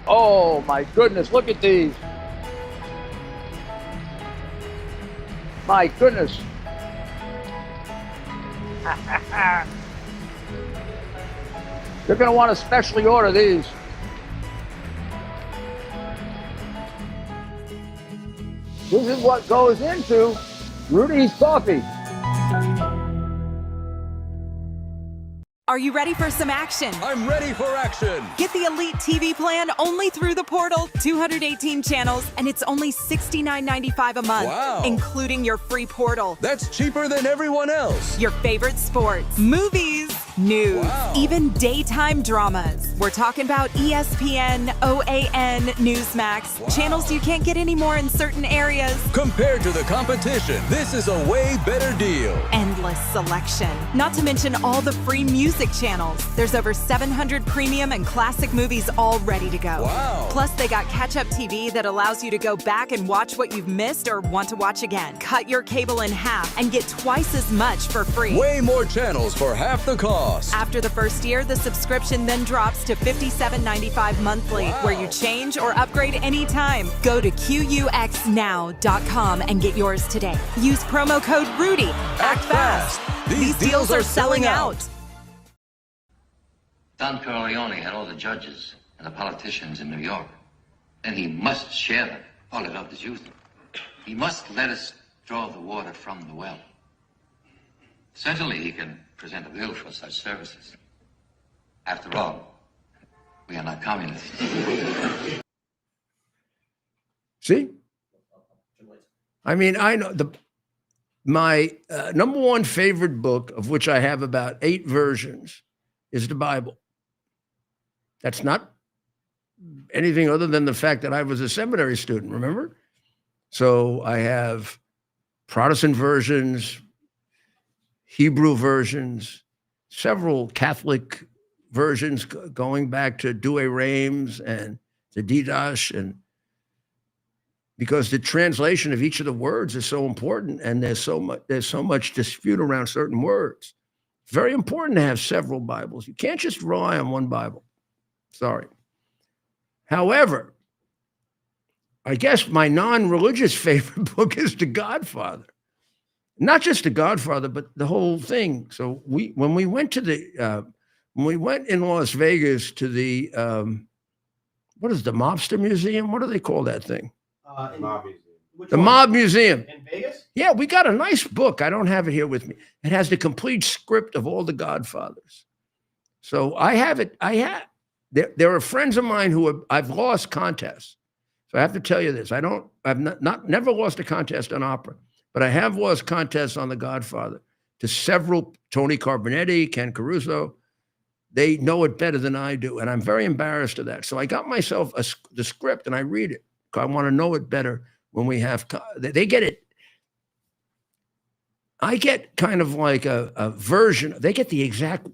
Oh my goodness, look at these. My goodness. You're going to want to specially order these. This is what goes into Rudy's coffee.
Are you ready for some action?
I'm ready for action.
Get the Elite TV plan only through the portal. 218 channels, and it's only $69.95 a month,
Wow.
including your free portal.
That's cheaper than everyone else.
Your favorite sports, movies, news,
Wow.
even daytime dramas. We're talking about ESPN, OAN, Newsmax,
Wow.
channels you can't get anymore in certain areas.
Compared to the competition, this is a way better deal.
Endless selection. Not to mention all the free music channels. There's over 700 premium and classic movies all ready to go.
Wow.
Plus, they got catch-up TV that allows you to go back and watch what you've missed or want to watch again. Cut your cable in half and get twice as much for free.
Way more channels for half the cost.
After the first year, the subscription then drops to $57.95 monthly,
Wow.
where you change or upgrade anytime. Go to QUXNow.com and get yours today. Use promo code RUDY. Act fast. These deals are selling out.
Don Corleone had all the judges and the politicians in New York. Then he must share them. All he loved is youth. He must let us draw the water from the well. Certainly he can present a bill for such services. After all, we are not communists.
See? I mean, I know my number one favorite book, of which I have about 8 versions, is the Bible. That's not anything other than the fact that I was a seminary student, remember? So I have Protestant versions, Hebrew versions, several Catholic versions going back to Douay Rheims and to Didache, and because the translation of each of the words is so important, and there's so much dispute around certain words. It's very important to have several Bibles. You can't just rely on one Bible. Sorry. However, I guess my non-religious favorite book is The Godfather. Not just The Godfather, but the whole thing. So when we went in Las Vegas to the what is the Mobster Museum? What do they call that thing? The Mob Museum.
In Vegas?
Yeah, we got a nice book. I don't have it here with me. It has the complete script of all the Godfathers. So I have it. There are friends of mine I've lost contests. So I have to tell you this. I've never lost a contest on opera, but I have lost contests on The Godfather to several, Tony Carbonetti, Ken Caruso. They know it better than I do. And I'm very embarrassed of that. So I got myself the script and I read it. I want to know it better when we have, they get it. I get kind of like a version. They get the exact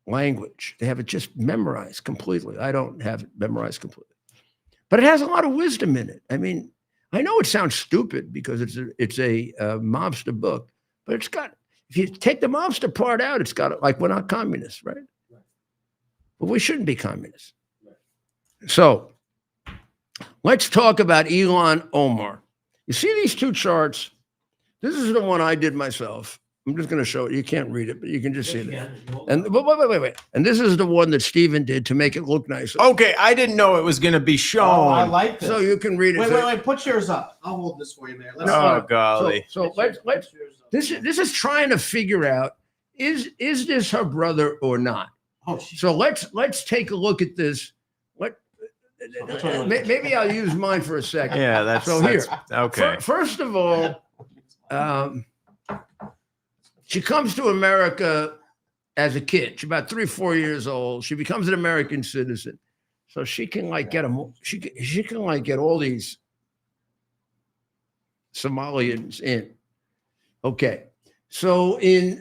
language. They have it just memorized completely. I don't have it memorized completely, but it has a lot of wisdom in it. I mean, I know it sounds stupid because it's a mobster book, but it's got, if you take the mobster part out, it's got, like, we're not communists, right? But we shouldn't be communists. So let's talk about Ilhan Omar. You see these two charts? This is the one I did myself. I'm just going to show it. You can't read it, but you can just see it. And wait. And this is the one that Stephen did to make it look nice.
Okay, I didn't know it was going to be shown. Oh, I like this.
So you can read it.
Wait. Put yours up. I'll hold this for you, man.
Golly. So let's this is trying to figure out, is this her brother or not?
Oh,
so let's take a look at this maybe I'll use mine for a second.
Yeah, that's
So here,
okay.
First of all, she comes to America as a kid. She's about 3 or 4 years old. She becomes an American citizen, so she can like get them. She can like get all these Somalians in. Okay, so in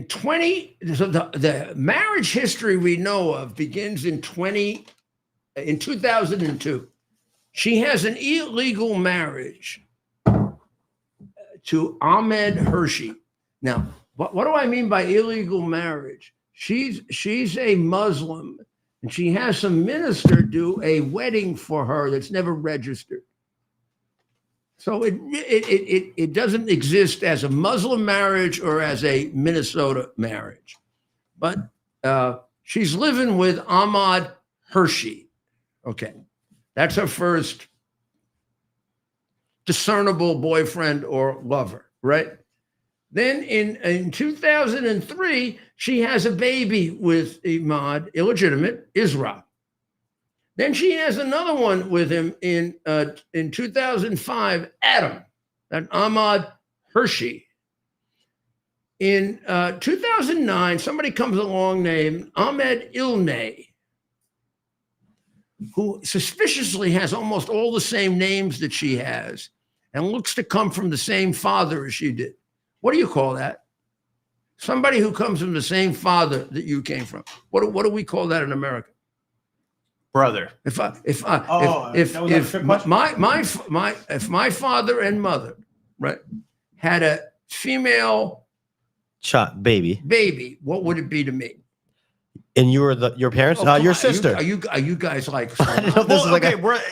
20, so the marriage history we know of begins in 2002. She has an illegal marriage to Ahmed Hershey. Now, what do I mean by illegal marriage? She's a Muslim, and she has some minister do a wedding for her that's never registered. So it doesn't exist as a Muslim marriage or as a Minnesota marriage. But she's living with Ahmad Hershey. Okay. That's her first discernible boyfriend or lover, right? Then in 2003, she has a baby with Ahmad, illegitimate, Isra. Then she has another one with him in 2005, Adam, and Ahmad Hershey. In 2009, somebody comes along named Ahmed Ilnay, who suspiciously has almost all the same names that she has and looks to come from the same father as she did. What do you call that? Somebody who comes from the same father that you came from. What do we call that in America?
Brother.
If my father and mother, right, had a female baby, what would it be to me?
And you were your parents? Your sister.
Are you guys like?
I don't know, this is like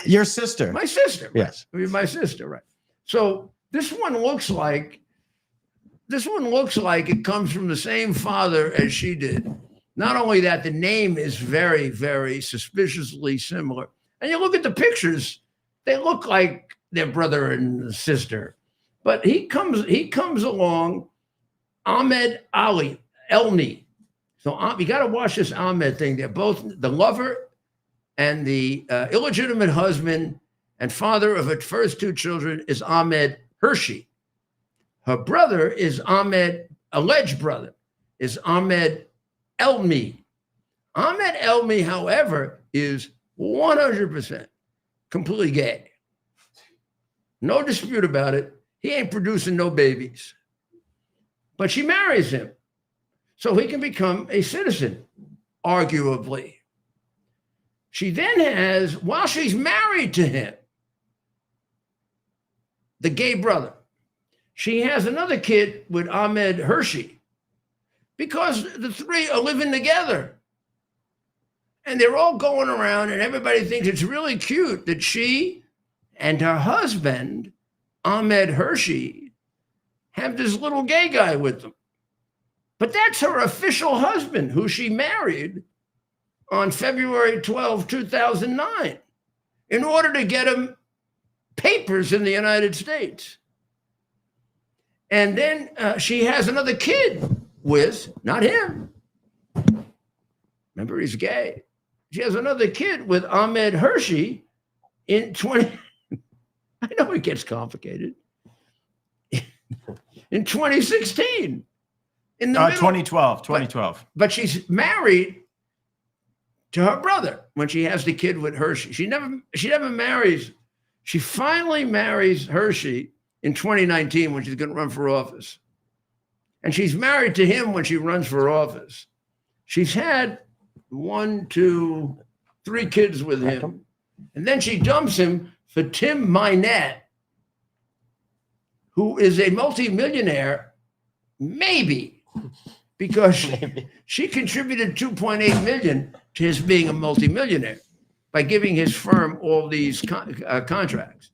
your sister.
My sister. Right?
Yes.
My sister. Right. So this one looks like it comes from the same father as she did. Not only that, the name is very, very suspiciously similar. And you look at the pictures, they look like their brother and sister. But he comes along, Ahmed Ali Elney. So you got to watch this Ahmed thing. They're both the lover and the illegitimate husband and father of her first 2 children is Ahmed Hershey. Her brother is alleged brother is Ahmed Elmi. Ahmed Elmi, however, is 100% completely gay. No dispute about it. He ain't producing no babies. But she marries him so he can become a citizen, arguably. She then has, while she's married to him, the gay brother, she has another kid with Ahmed Hershey because the 3 are living together. And they're all going around and everybody thinks it's really cute that she and her husband, Ahmed Hershey, have this little gay guy with them. But that's her official husband who she married on February 12, 2009, in order to get him papers in the United States. And then she has another kid with, not him. Remember, he's gay. She has another kid with Ahmed Hershey in 20. I know it gets complicated. In 2016. In the
2012.
But she's married to her brother when she has the kid with Hershey. She never marries. She finally marries Hershey in 2019 when she's going to run for office. And she's married to him when she runs for office. She's had 1, 2, 3 kids with him. And then she dumps him for Tim Minette, who is a multimillionaire, maybe, because she contributed $2.8 million to his being a multimillionaire by giving his firm all these contracts.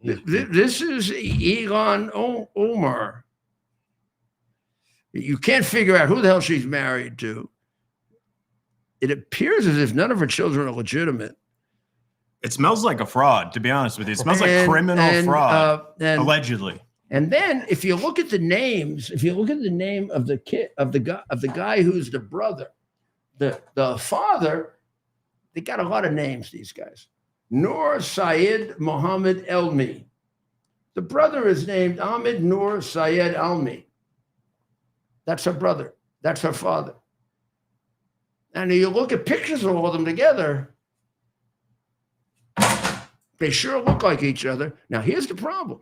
This is Egon Omar. You can't figure out who the hell she's married to. It appears as if none of her children are legitimate.
It smells like a fraud, to be honest with you. It smells like criminal fraud, allegedly.
And then, if you look at the names, if you look at the name of the kid of the guy who's the brother, the father, they got a lot of names, these guys. Noor Syed Mohammed Elmi. The brother is named Ahmed Noor Syed Elmi. That's her brother. That's her father. And you look at pictures of all of them together, they sure look like each other. Now, here's the problem.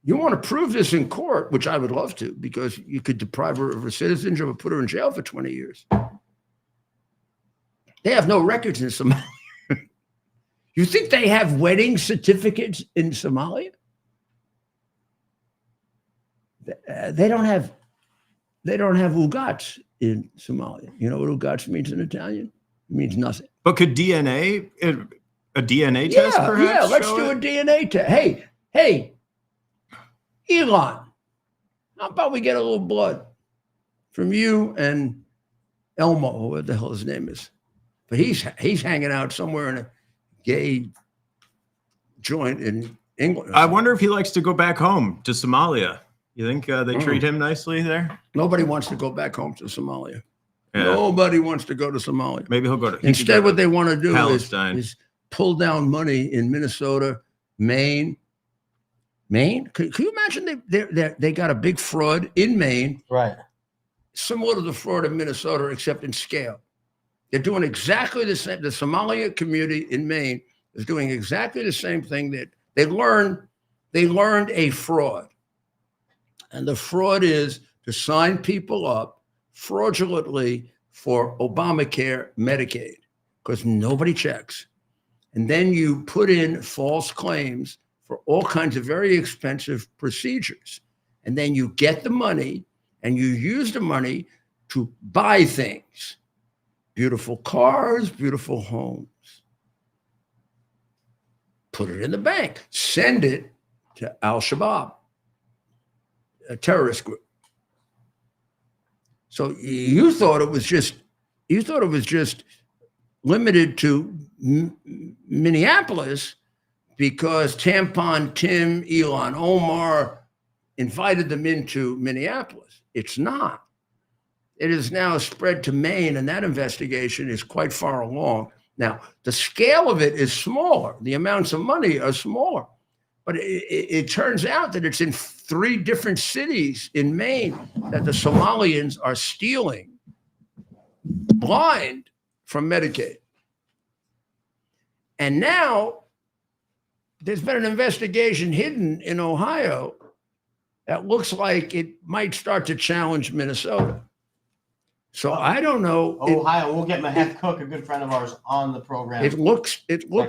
You want to prove this in court, which I would love to, because you could deprive her of her citizenship or put her in jail for 20 years. They have no records in Somalia. You think they have wedding certificates in Somalia? They don't have ugats in Somalia. You know what ugats means in Italian? It means nothing.
But could DNA, a DNA test perhaps?
Yeah, let's
show
do
it?
a DNA test. Hey, Elon, how about we get a little blood from you and Elmo, or what the hell his name is? But he's hanging out somewhere in a gay joint in England.
I wonder if he likes to go back home to Somalia. You think they treat him nicely there?
Nobody wants to go back home to Somalia.
Yeah.
Nobody wants to go to Somalia.
Maybe he'll go to.
Instead, what they want to do
Palestine.
is pull down money in Minnesota, Maine. Maine? Can you imagine they got a big fraud in Maine,
Right.
similar to the fraud in Minnesota, except in scale. They're doing exactly the same. The Somalia community in Maine is doing exactly the same thing that they learned a fraud. And the fraud is to sign people up fraudulently for Obamacare, Medicaid, because nobody checks. And then you put in false claims for all kinds of very expensive procedures. And then you get the money and you use the money to buy things. Beautiful cars, beautiful homes. Put it in the bank. Send it to Al-Shabaab, a terrorist group. So you thought it was just limited to Minneapolis because Tampon Tim, Elon Omar invited them into Minneapolis. It's not. It is now spread to Maine, and that investigation is quite far along. Now, the scale of it is smaller. The amounts of money are smaller. But it turns out that it's in 3 different cities in Maine that the Somalians are stealing blind from Medicaid. And now there's been an investigation hidden in Ohio that looks like it might start to challenge Minnesota. So I don't know.
Ohio, we'll get Mahet Cook, a good friend of ours, on the program.
It looks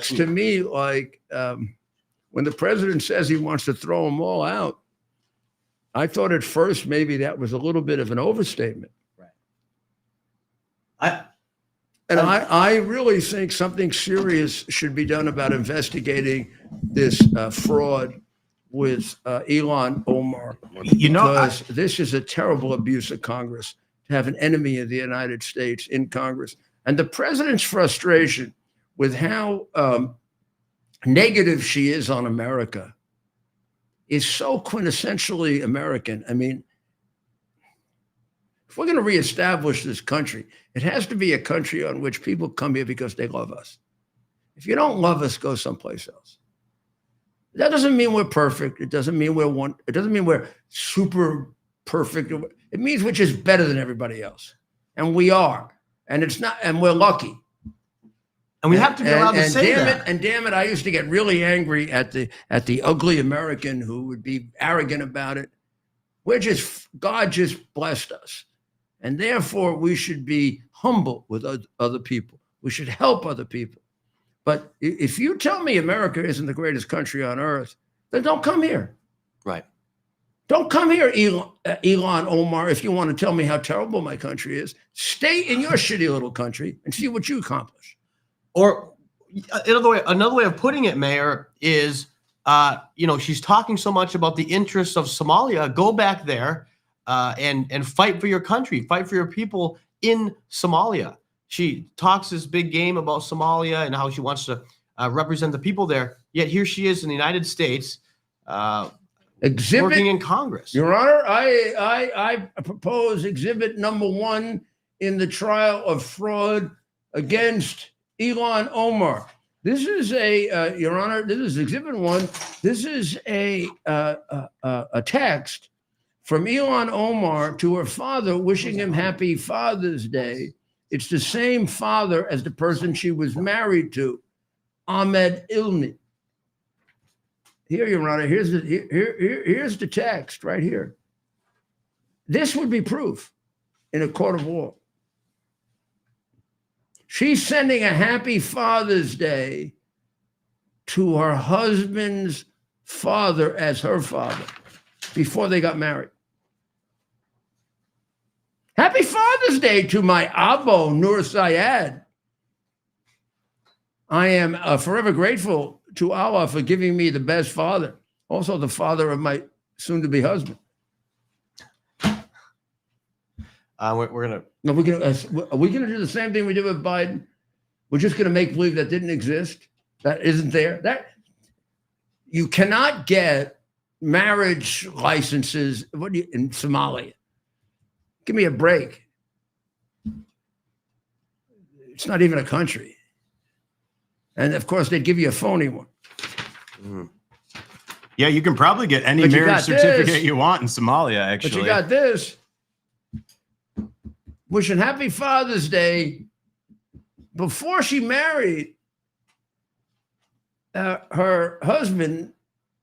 to me like when the president says he wants to throw them all out, I thought at first maybe that was a little bit of an overstatement.
Right.
I really think something serious should be done about investigating this fraud with Elon Omar. Because this is a terrible abuse of Congress, to have an enemy of the United States in Congress. And the president's frustration with how negative she is on America is so quintessentially American. I mean, if we're going to reestablish this country, it has to be a country on which people come here because they love us. If you don't love us, go someplace else. That doesn't mean we're perfect. It doesn't mean it doesn't mean we're super perfect. It means we're just better than everybody else. And we are. And it's not, and we're lucky.
And we have to be allowed to say that.
And damn it, I used to get really angry at the ugly American who would be arrogant about it. God just blessed us. And therefore, we should be humble with other people. We should help other people. But if you tell me America isn't the greatest country on earth, then don't come here.
Right.
Don't come here, Elon Omar, if you want to tell me how terrible my country is. Stay in your shitty little country and see what you accomplish.
Or another way of putting it, Mayor, is, she's talking so much about the interests of Somalia. Go back there and fight for your country, fight for your people in Somalia. She talks this big game about Somalia and how she wants to represent the people there. Yet here she is in the United States, working in Congress.
Your Honor, I propose exhibit number 1 in the trial of fraud against Ilhan Omar. This is Your Honor, this is Exhibit 1. This is a text from Ilhan Omar to her father wishing him happy Father's Day. It's the same father as the person she was married to, Ahmed Ilmi. Here, Your Honor, here's the text right here. This would be proof in a court of law. She's sending a happy Father's Day to her husband's father as her father before they got married. Happy Father's Day to my Abo, Nur Sayed. I am forever grateful to Allah for giving me the best father, also the father of my soon-to-be husband.
Are we gonna
do the same thing we did with Biden? We're just gonna make believe that didn't exist, that isn't there. That you cannot get marriage licenses. What do you in Somalia? Give me a break. It's not even a country. And of course, they'd give you a phony one.
Mm. Yeah, you can probably get any marriage certificate you want in Somalia, actually.
But you got this. Wishing happy Father's Day before she married her husband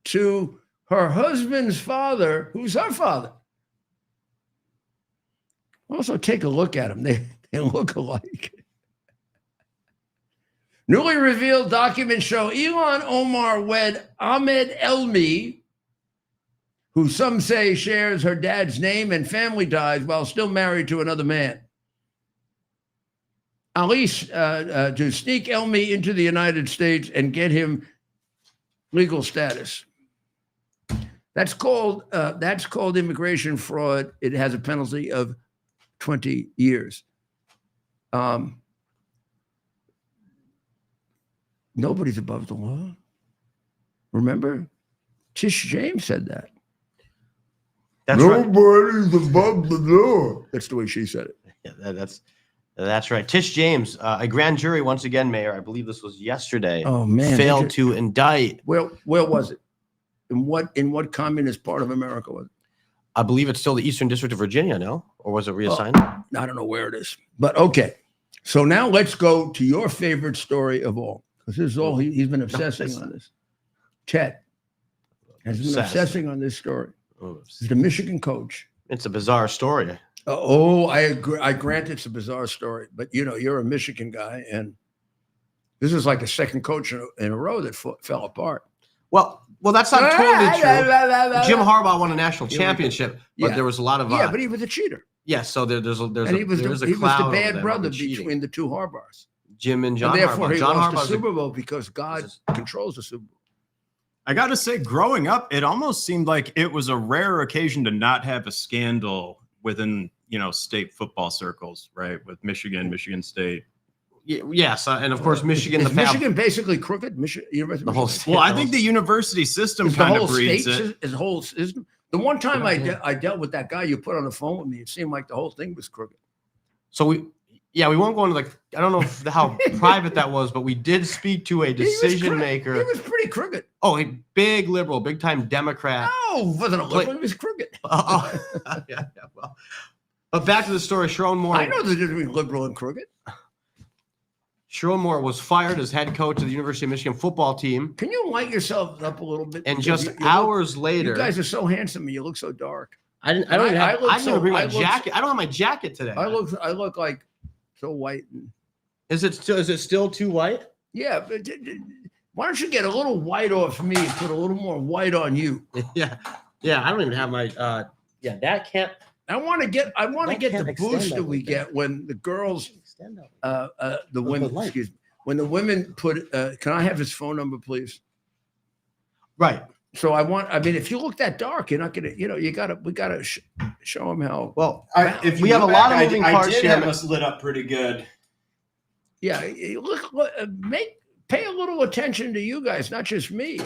to her husband's father, who's her father. Also, take a look at them. They look alike. Newly revealed documents show Ilhan Omar wed Ahmed Elmi, who some say shares her dad's name and family ties while still married to another man. Alice to sneak Elmi into the United States and get him legal status. That's called immigration fraud. It has a penalty of 20 years. Nobody's above the law. Remember? Tish James said that. Nobody's above the law. That's the way she said it.
Yeah, that's right. Tish James, a grand jury once again, Mayor. I believe this was yesterday.
Oh man,
failed to indict.
Where was it? In what communist part of America was it?
I believe it's still the Eastern District of Virginia, no? Or was it reassigned?
I don't know where it is. But okay. So now let's go to your favorite story of all. Because this is all he's been obsessing on this. Chet has been obsessing on this story. He's the Michigan coach.
It's a bizarre story.
I agree. I grant it's a bizarre story, but you're a Michigan guy, and this is like the second coach in a row that fell apart.
Well, that's not totally true. Jim Harbaugh won a national championship, but there was a lot of
but he was a cheater.
Yeah, so there's a
he was the bad brother between the two Harbaughs.
Jim and John
and therefore
Harbaugh.
He
John
lost
Harbaugh's
the Super Bowl because God controls the Super Bowl.
I got to say, growing up, it almost seemed like it was a rare occasion to not have a scandal within, state football circles, right? With Michigan State.
Yes, and of course, Michigan.
Is Michigan basically crooked? University
the whole
Michigan.
Well, I think the university system kind of breeds it.
Is the whole system. The one time I dealt with that guy you put on the phone with me, it seemed like the whole thing was crooked.
So we won't go into I don't know how private that was, but we did speak to a decision maker.
He was pretty crooked.
Oh, a big liberal, big time Democrat.
No, wasn't a liberal. He was crooked.
Yeah. Well, but back to the story. Sharon Moore.
I know the difference between liberal and crooked.
Sharon Moore was fired as head coach of the University of Michigan football team.
Can you light yourself up a little bit?
And just hours later,
you guys are so handsome and you look so dark.
I didn't bring my jacket. I don't have my jacket today.
I look like so white.
Is it still too white?
Yeah, but why don't you get a little white off me and put a little more white on you?
Yeah. I don't even have my. That can't.
I want to get the boost that we get when the girls, the women. Excuse me. When the women put. Can I have his phone number, please?
Right.
So if you look that dark, you're not gonna. We gotta show them how.
Well, if we have a lot of moving parts
I did
here.
have us lit up pretty good.
Yeah, pay a little attention to you guys, not just me.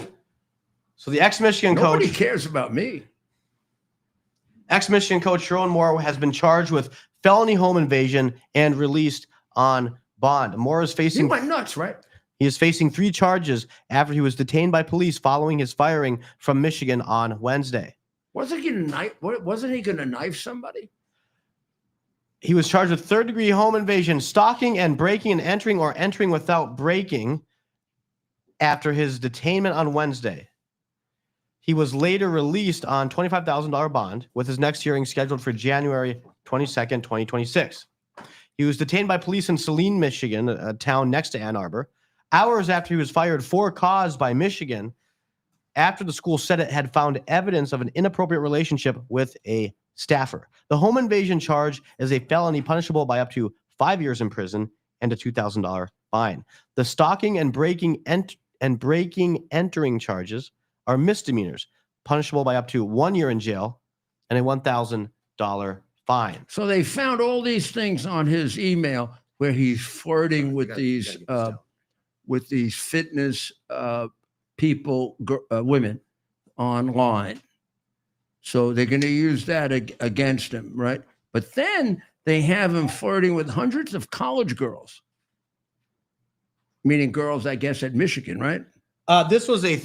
So the ex-Michigan coach.
Nobody cares about me.
Ex-Michigan coach Sharon Moore has been charged with felony home invasion and released on bond. Moore is
He
facing
went nuts, right?
He is facing 3 charges after he was detained by police following his firing from Michigan on Wednesday.
Wasn't he going to knife somebody?
He was charged with third-degree home invasion, stalking and breaking and entering or entering without breaking after his detainment on Wednesday. He was later released on $25,000 bond, with his next hearing scheduled for January 22nd, 2026. He was detained by police in Saline, Michigan, a town next to Ann Arbor, hours after he was fired for cause by Michigan, after the school said it had found evidence of an inappropriate relationship with a staffer. The home invasion charge is a felony punishable by up to 5 years in prison and a $2,000 fine. The stalking and breaking entering charges are misdemeanors, punishable by up to 1 year in jail and a $1,000 fine.
So they found all these things on his email where he's flirting with these fitness people, women online. So they're going to use that against him, right? But then they have him flirting with hundreds of college girls, meaning girls, I guess, at Michigan, right?
This was a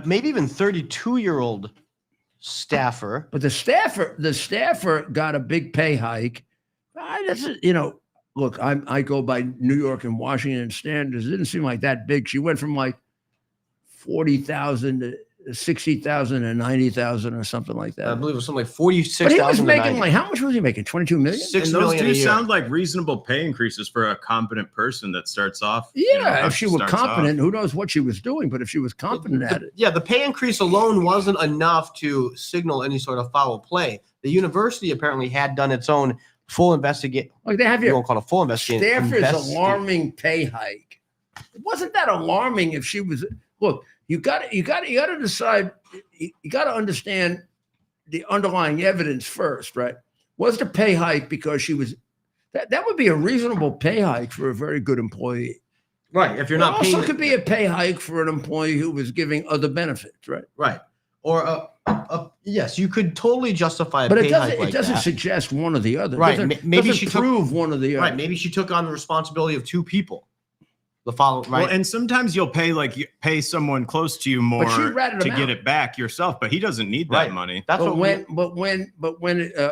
maybe even 32-year-old staffer.
But the staffer got a big pay hike. Look, I go by New York and Washington standards. It didn't seem like that big. She went from like 40,000 to 60,000 and 90,000 or something like that.
I believe it was something like 46,000.
But he was making like, how much was he making? 22 million?
6
And those
million
do
a year.
sound like reasonable pay increases for a competent person that starts off.
Yeah, if she was
starts
competent,
off.
who knows what she was doing? But if she was competent at it,
Yeah, the pay increase alone wasn't enough to signal any sort of foul play. The university apparently had done its own full investigation.
like they have
You
your
won't call it a full investigation.
staffer's alarming pay hike. It wasn't that alarming if she was. Look, you got to decide. You got to understand the underlying evidence first, right? Was the pay hike because she was? That would be a reasonable pay hike for a very good employee.
Right. If you're
It
not
also
paying,
could be a pay hike for an employee who was giving other benefits, right?
right. Or yes, you could totally justify a
But
pay
it
hike
doesn't
like that.
suggest one or the other.
Right.
Doesn't,
Maybe
doesn't
she took-
prove one or the other.
Right. Maybe she took on the responsibility of 2 people. The follow right.
Well, and sometimes you'll pay someone close to you more
she ratted
to
him
get
out.
it back yourself, but he doesn't need that
Right.
money.
That's
But
what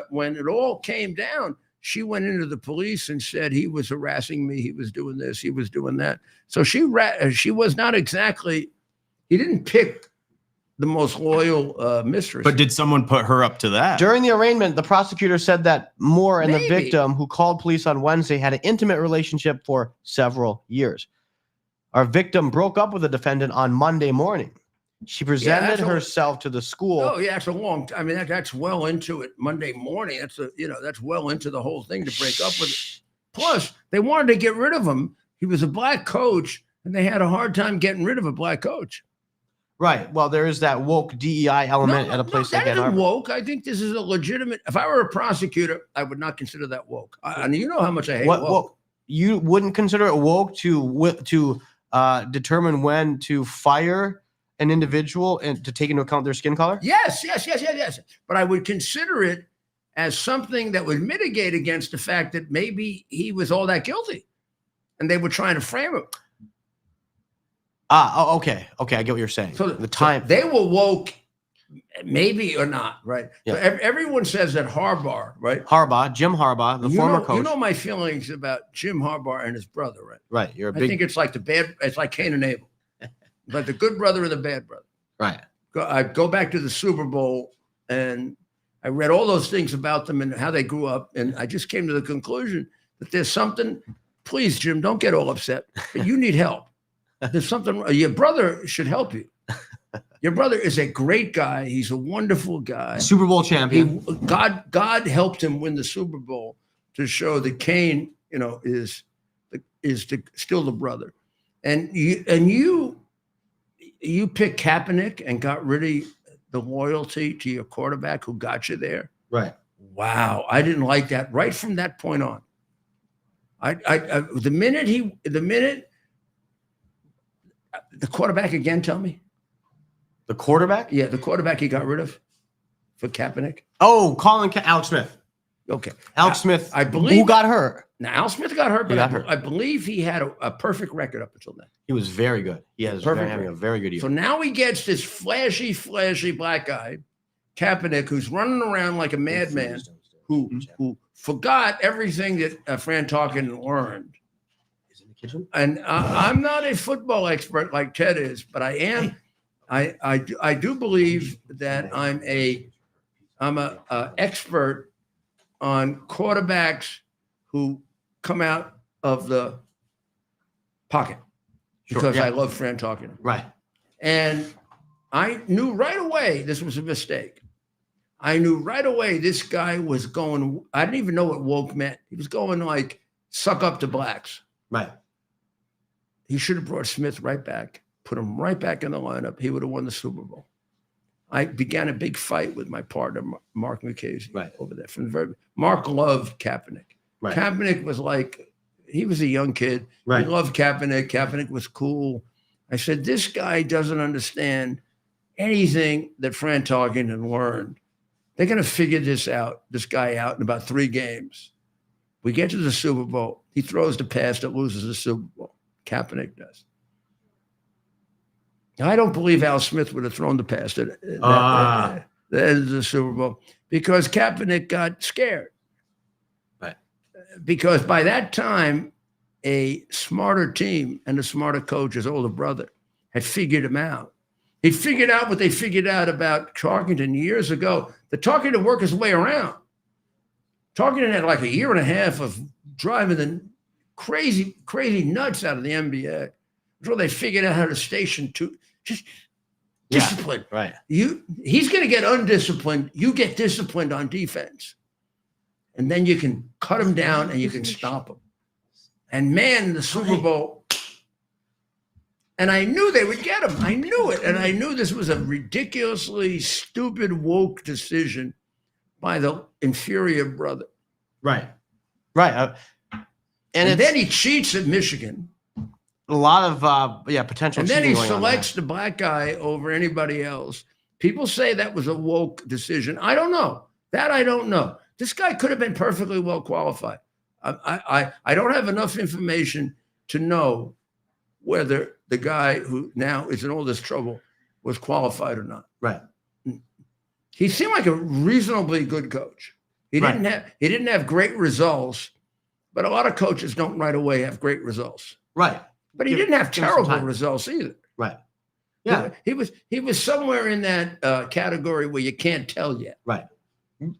when it all came down, she went into the police and said he was harassing me, he was doing this, he was doing that. So she was not exactly. He didn't pick the most loyal mistress.
But did someone put her up to that?
During the arraignment, the prosecutor said that Moore and
Maybe.
the victim, who called police on Wednesday, had an intimate relationship for several years. Our victim broke up with the defendant on Monday morning. She presented
that's a-
herself to the school.
Oh yeah, it's a long. I mean, that's well into it. Monday morning. That's well into the whole thing to break up with. Plus, they wanted to get rid of him. He was a black coach, and they had a hard time getting rid of a black coach.
Right. Well, there is that woke DEI element at a place like
that
Ann
isn't
Arbor.
woke. I think this is a legitimate. If I were a prosecutor, I would not consider that woke. And you know how much I hate
What
woke.
woke? You wouldn't consider it woke to determine when to fire an individual and to take into account their skin color?
Yes. But I would consider it as something that would mitigate against the fact that maybe he was all that guilty, and they were trying to frame him.
Okay. I get what you're saying.
So
the time
they were woke, maybe or not, right?
Yeah.
So everyone says that Harbaugh, right?
Jim Harbaugh, the former coach.
You know my feelings about Jim Harbaugh and his brother, right?
Right. You're a
I
big
think it's like it's like Cain and Abel, like the good brother and the bad brother.
right.
I go back to the Super Bowl, and I read all those things about them and how they grew up, and I just came to the conclusion that there's something. Please, Jim, don't get all upset. But you need help. There's something. Your brother should help you. Your brother is a great guy. He's a wonderful guy.
Super Bowl champion.
God helped him win the Super Bowl to show that Cain, is still the brother. And you picked Kaepernick and got rid of the loyalty to your quarterback who got you there.
Right.
Wow, I didn't like that right from that point on. The quarterback again, tell me.
The quarterback?
Yeah, the quarterback he got rid of for Kaepernick.
Oh, Alex Smith.
Okay.
Alex Smith,
I believe
who got hurt.
Now, Al Smith got hurt,
He
but
got hurt.
I believe he had a perfect record up until then.
He was very good. He has
Perfect
having a very good year.
So now he gets this flashy black guy, Kaepernick, who's running around like a madman, who forgot everything that Fran Tarkenton learned. And I'm not a football expert like Ted is, but I am. I do believe that I'm a expert on quarterbacks who come out of the pocket because I love Fran Tarkenton.
Right.
And I knew right away this was a mistake. I knew right away this guy was going, I didn't even know what woke meant. He was going like, suck up to blacks.
Right.
He should have brought Smith right back, put him right back in the lineup. He would have won the Super Bowl. I began a big fight with my partner, Mark Mukasey, over there. From the very, Mark loved Kaepernick.
Right.
Kaepernick was like, he was a young kid.
Right.
He loved Kaepernick. Kaepernick was cool. I said, this guy doesn't understand anything that Fran Tarkenton learned. They're going to figure this guy out in about 3 games. We get to the Super Bowl. He throws the pass that loses the Super Bowl. Kaepernick does. I don't believe Al Smith would have thrown the pass at the Super Bowl because Kaepernick got scared.
Right.
Because by that time, a smarter team and a smarter coach, his older brother, had figured him out. He figured out what they figured out about Tarkenton years ago. The Tarkenton worked his way around. Tarkenton had like a year and a half of driving the crazy nuts out of the NBA. Until they figured out how to station just discipline.
Right.
He's going to get undisciplined. You get disciplined on defense. And then you can cut him down and you can stop him. And man, the Super Bowl, and I knew they would get him. I knew it. And I knew this was a ridiculously stupid, woke decision by the inferior brother.
Right. Right.
And then he cheats at Michigan.
A lot of potential.
And then he
cheating going on
selects the black guy over anybody else. People say that was a woke decision. I don't know. That I don't know. This guy could have been perfectly well qualified. I don't have enough information to know whether the guy who now is in all this trouble was qualified or not.
Right.
He seemed like a reasonably good coach. He didn't have great results, but a lot of coaches don't right away have great results.
Right.
But he didn't have terrible results either.
Right. Yeah.
He was somewhere in that category where you can't tell yet.
Right.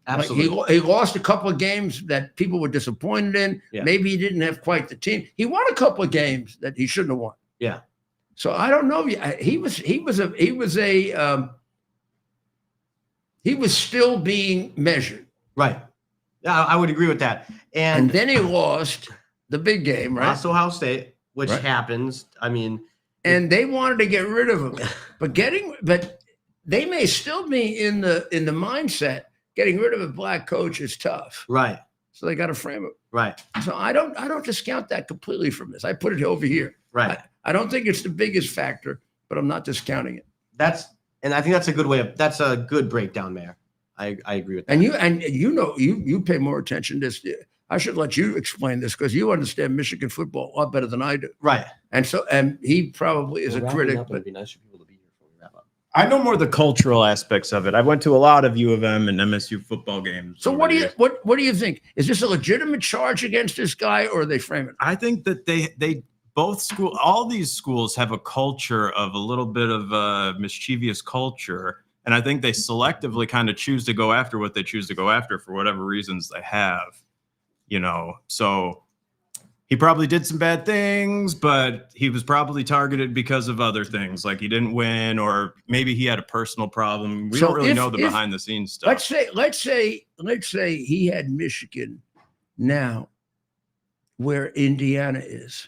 Absolutely.
Like he lost a couple of games that people were disappointed in. Yeah. Maybe he didn't have quite the team. He won a couple of games that he shouldn't have won.
Yeah.
So I don't know. He was still being measured.
Right. Yeah, I would agree with that.
And then he lost the big game, right?
Lost Ohio State, which happens. I mean,
and they wanted to get rid of him, but they may still be in the mindset. Getting rid of a black coach is tough.
Right. So
they got to frame it.
Right.
So I don't discount that completely from this. I put it over here.
Right.
I don't think it's the biggest factor, but I'm not discounting it.
And I think that's a good that's a good breakdown, Mayor. I agree with that.
And you pay more attention to this. I should let you explain this because you understand Michigan football a lot better than I do.
Right.
And he probably is a critic. But
it'd be nice for people to be here before we wrap up.
I know more the cultural aspects of it. I went to a lot of U of M and MSU football games.
So what do you think? Is this a legitimate charge against this guy, or are they framing it?
I think that they all these schools have a culture of a little bit of a mischievous culture, and I think they selectively kind of choose to go after what they choose to go after for whatever reasons they have. So he probably did some bad things, but he was probably targeted because of other things, like he didn't win, or maybe he had a personal problem. We don't really know the behind the scenes stuff.
Let's say he had Michigan now where Indiana is.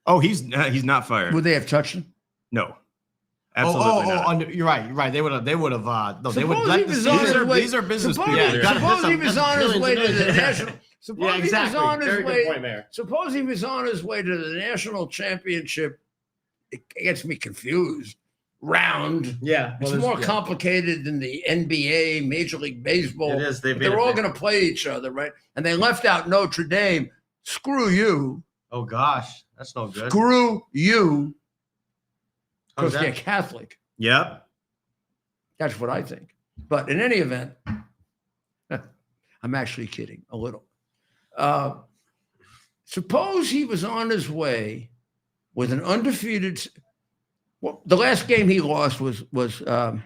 Oh, he's not fired.
Would they have touched him?
No. Absolutely not.
You're right. They would have. No, they would.
These are
business people.
Suppose he was on his way to the national. Suppose he was on his
Very
way.
good point, Mayor.
Suppose he was on his way to the national championship. It gets me confused. round.
Yeah.
It's more complicated than the NBA, Major League Baseball.
It is.
They're all going to play each other, right? And they left out Notre Dame. Screw you.
Oh, gosh. That's no good.
Screw you.
How's
Because they're
that?
Catholic.
Yep.
That's what I think. But in any event, I'm actually kidding a little. Suppose he was on his way with an undefeated. Well, the last game he lost was
Ohio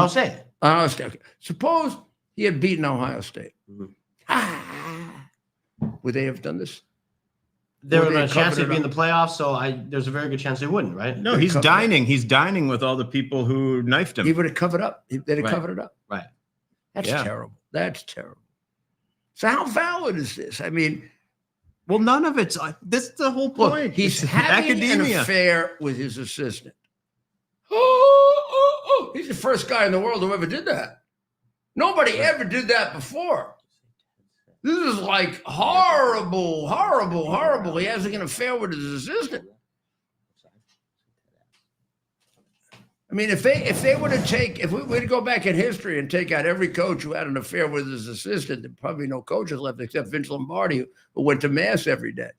State.
Ohio State. Okay. Suppose he had beaten Ohio State. Would they have done this?
There
Would
would
they
have been a
have
chance
covered
they'd be
it
in the playoffs, so there's a very good chance they wouldn't, right?
No, he's dining. He's dining with all the people who knifed him.
He would have covered up. They'd have
Right.
covered it up.
Right.
That's
Yeah.
terrible. That's terrible. So how valid is this? I mean,
Well, none of it's. This is the whole
look,
point.
he's
It's
having an
academia.
affair with his assistant. He's the first guy in the world who ever did that. Nobody ever did that before. This is like horrible, horrible, horrible. He has an affair with his assistant. I mean, if they were to take, if we were to go back in history and take out every coach who had an affair with his assistant, there'd probably no coaches left except Vince Lombardi, who went to mass every day.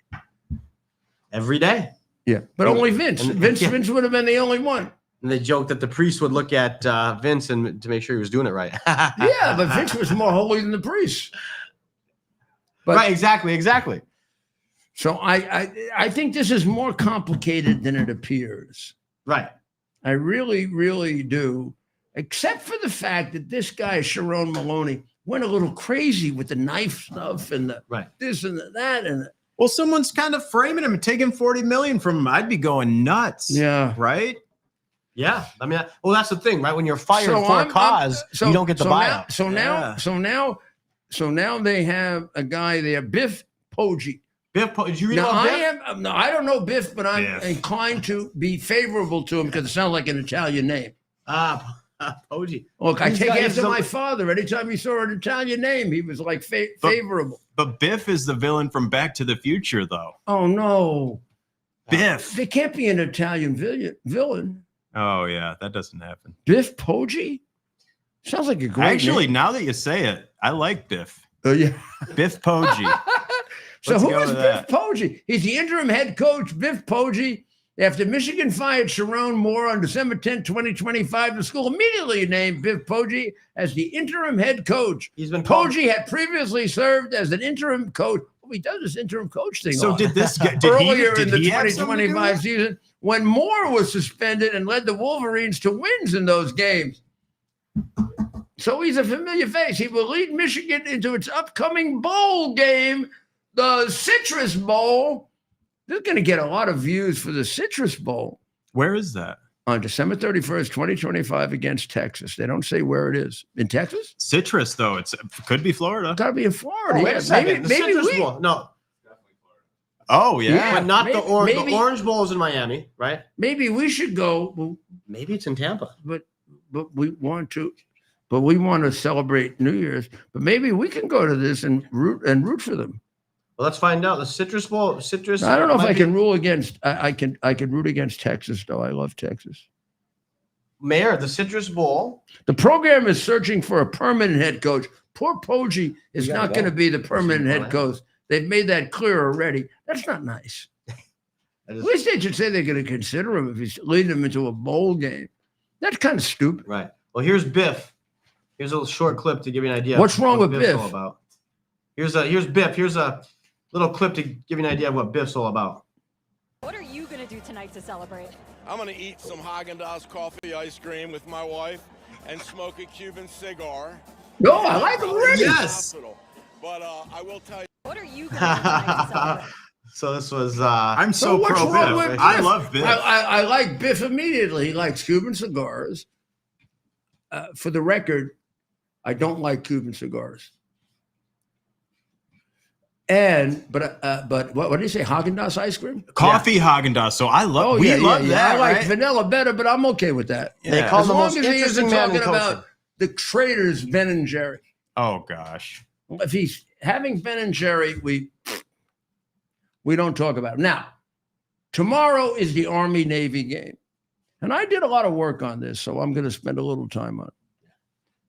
Every day.
Yeah, but only Vince. Vince would have been the only one.
And they joked that the priest would look at Vince and to make sure he was doing it right.
Yeah, but Vince was more holy than the priest. But,
right, exactly.
So I think this is more complicated than it appears.
Right.
I really, really do, except for the fact that this guy, Sharon Maloney, went a little crazy with the knife stuff and the this and that. And
well, someone's kind of framing him and taking $40 million from him. I'd be going nuts.
Yeah.
Right?
Yeah. I mean, well, that's the thing, right? When you're fired for a cause, you don't get the buyout.
So now they have a guy there, Biff Poggi.
Did you read
Now,
about Biff?
I don't know Biff, but I'm inclined to be favorable to him because it sounds like an Italian name.
Poggi.
Look, I
He's
take
got-
after
he's
my
a-
father. Anytime he saw an Italian name, he was like favorable.
But Biff is the villain from Back to the Future, though.
Oh, no.
Biff.
There can't be an Italian villain.
Oh, yeah. That doesn't happen.
Biff Poggi? Sounds like a great
Actually,
name.
now that you say it, I like Biff.
Yeah.
Biff Poggi.
So
Let's
who
go
is
with
Biff
that.
Poggi? He's the interim head coach, Biff Poggi. After Michigan fired Sharon Moore on December 10, 2025, the school immediately named Biff Poggi as the interim head coach.
He's been
Poggi had previously served as an interim coach. Oh, he does this interim coach thing.
So
on.
did this guy?
Earlier in the
he have something to do with
2025
it?
season when Moore was suspended and led the Wolverines to wins in those games. So he's a familiar face. He will lead Michigan into its upcoming bowl game, the Citrus Bowl. They're going to get a lot of views for the Citrus Bowl.
Where is that?
On December 31st, 2025 against Texas. They don't say where it is. In Texas?
Citrus, though. It could be Florida.
Got to be in Florida.
Oh, wait
Yeah,
a second.
maybe
Citrus
we,
Bowl. No,
Oh, yeah.
but not
maybe-
the orange.
maybe-
The Orange Bowl is in Miami, right?
maybe we should go,
Maybe it's in Tampa.
but we want to. But we want to celebrate New Year's. But maybe we can go to this and root for them.
Well, let's find out. The Citrus Bowl. Citrus.
I don't know if
might
I
be-
can rule against. I can root against Texas, though. I love Texas.
Mayor, the Citrus Bowl.
The program is searching for a permanent head coach. Poor Poggi is
You gotta
not going to
go.
be the permanent
Go
head
ahead.
coach. They've made that clear already. That's not nice. At least they should say they're going to consider him if he's leading them into a bowl game. That's kind of stupid.
Right. Well, here's Biff. Here's a little short clip to give you an idea.
What's wrong
what
with
Biff's
Biff?
all about. Here's Biff. Here's a little clip to give you an idea of what Biff's all about.
What are you going to do tonight to celebrate?
I'm going to eat some Haagen-Dazs coffee ice cream with my wife and smoke a Cuban cigar.
No, I like him already.
Yes.
But I will tell you.
What are you going to do tonight to celebrate?
So this was.
I'm so
what's
pro
wrong
Biff.
with
I
Biff?
love Biff.
I like Biff immediately. He likes Cuban cigars. For the record, I don't like Cuban cigars. But what did you say? Haagen-Dazs ice cream?
Coffee Haagen-Dazs. So I love. We love that.
I like
right?
vanilla better, but I'm okay with that.
Yeah.
They call
As
him the
long
most
as he
interesting
isn't
man in
talking
coaching.
about the traders Ben and Jerry.
Oh gosh.
If he's having Ben and Jerry, we don't talk about it. Now, Tomorrow is the Army-Navy game. And I did a lot of work on this, so I'm going to spend a little time on it.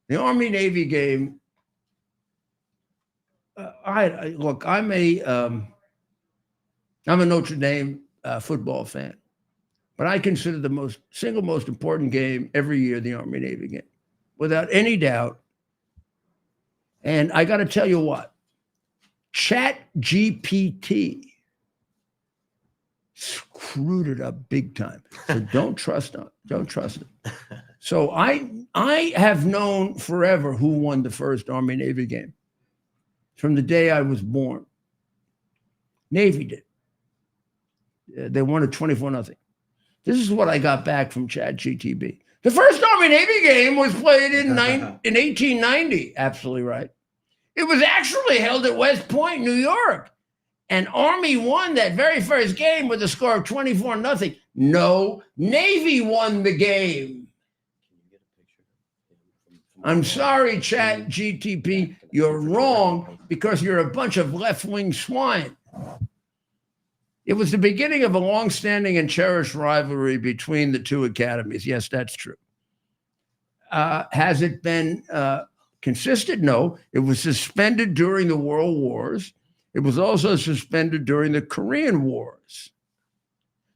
The Army-Navy game, look, I'm a Notre Dame football fan, but I consider the single most important game every year the Army-Navy game, without any doubt. And I got to tell you what, ChatGPT screwed it up big time. So don't trust it. Don't trust it. So I have known forever who won the first Army-Navy game. From the day I was born. Navy did. They won it 24-0. This is what I got back from ChatGPT. The first Army-Navy game was played in 1890. Absolutely right. It was actually held at West Point, New York. And Army won that very first game with a score of 24-0. No, Navy won the game. I'm sorry, ChatGPT, you're wrong because you're a bunch of left-wing swine. It was the beginning of a long-standing and cherished rivalry between the two academies. Yes, that's true. Has it been consistent? No. It was suspended during the World Wars. It was also suspended during the Korean Wars.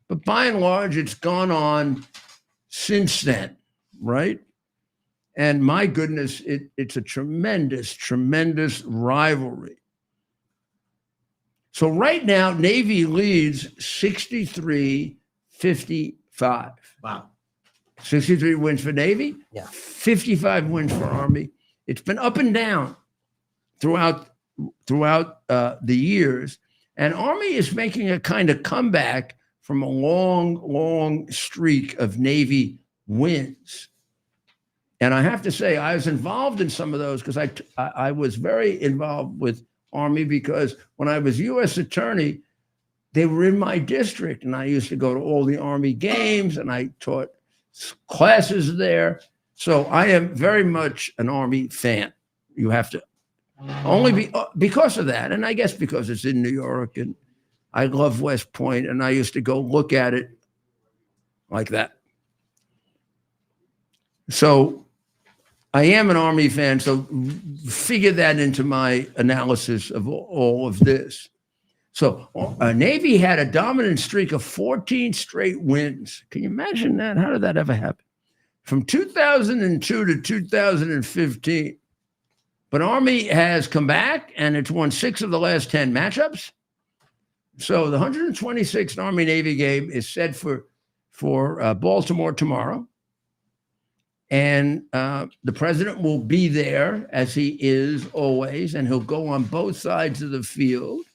But by and large, it's gone on since then, right? And my goodness, it's a tremendous, tremendous rivalry. So right now, Navy leads 63-55.
Wow.
63 wins for Navy, 55 wins for Army. It's been up and down throughout the years. And Army is making a kind of comeback from a long, long streak of Navy wins. And I have to say, I was involved in some of those because I was very involved with Army because when I was U.S. Attorney, they were in my district, and I used to go to all the Army games, and I taught classes there. So I am very much an Army fan. You have to only be because of that, and I guess because it's in New York, and I love West Point, and I used to go look at it like that. So I am an Army fan, so figure that into my analysis of all of this. So Navy had a dominant streak of 14 straight wins. Can you imagine that? How did that ever happen? From 2002 to 2015. But Army has come back, and it's won 6 of the last 10 matchups. So the 126th Army-Navy game is set for Baltimore tomorrow. And the president will be there, as he is always, and he'll go on both sides of the field.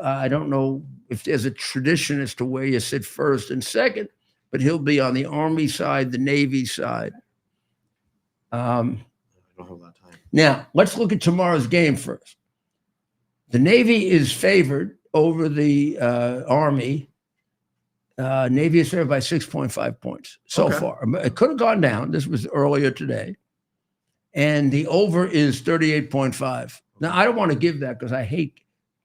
I don't know if there's a tradition as to where you sit first and second, but he'll be on the Army side, the Navy side.
I don't have a lot of time.
Now, let's look at tomorrow's game first. The Navy is favored over the Army. Navy is favored by 6.5 points so far. It could have gone down. This was earlier today. And the over is 38.5. Now, I don't want to give that because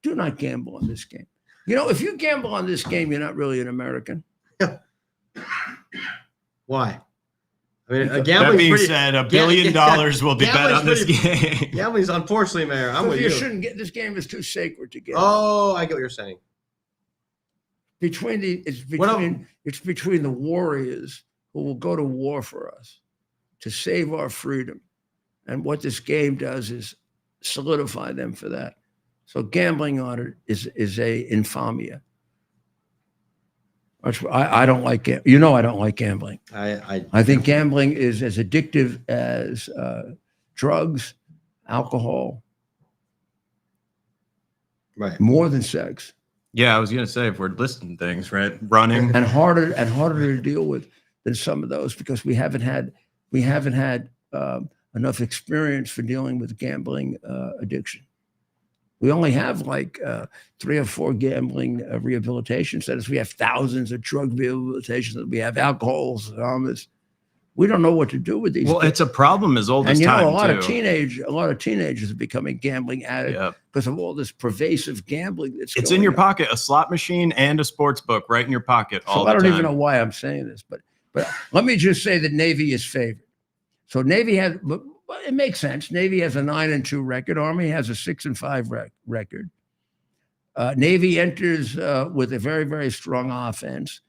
do not gamble on this game. You know, if you gamble on this game, you're not really an American.
Why? I mean,
that being said, $1 billion will be bet on this game.
Gambling's unfortunately, Mayor. I'm with you.
You shouldn't get this game is too sacred to get.
Oh, I get what you're saying.
It's between the warriors who will go to war for us to save our freedom. And what this game does is solidify them for that. So gambling on it is a infamia. I don't like it. You know, I don't like gambling. I think gambling is as addictive as drugs, alcohol,
right? More
than sex.
Yeah, I was going to say, if we're listing things, right? Running
and harder to deal with than some of those because we haven't had enough experience for dealing with gambling addiction. We only have like 3 or 4 gambling rehabilitation centers. We have thousands of drug rehabilitation centers. We have alcohol. We don't know what to do with these.
Well,
kids.
it's a problem as old
And
as
you know,
time
a lot
too.
of teenagers are becoming gambling addicts
Yep.
because of all this pervasive gambling that's
It's
going
in your
on.
pocket, a slot machine and a sports book right in your pocket all
So
the
I don't
time.
even know why I'm saying this, but let me just say that Navy is favored. So Navy has, but it makes sense. Navy has a 9-2 record. Army has a 6-5 record. Navy enters with a very, very strong offense,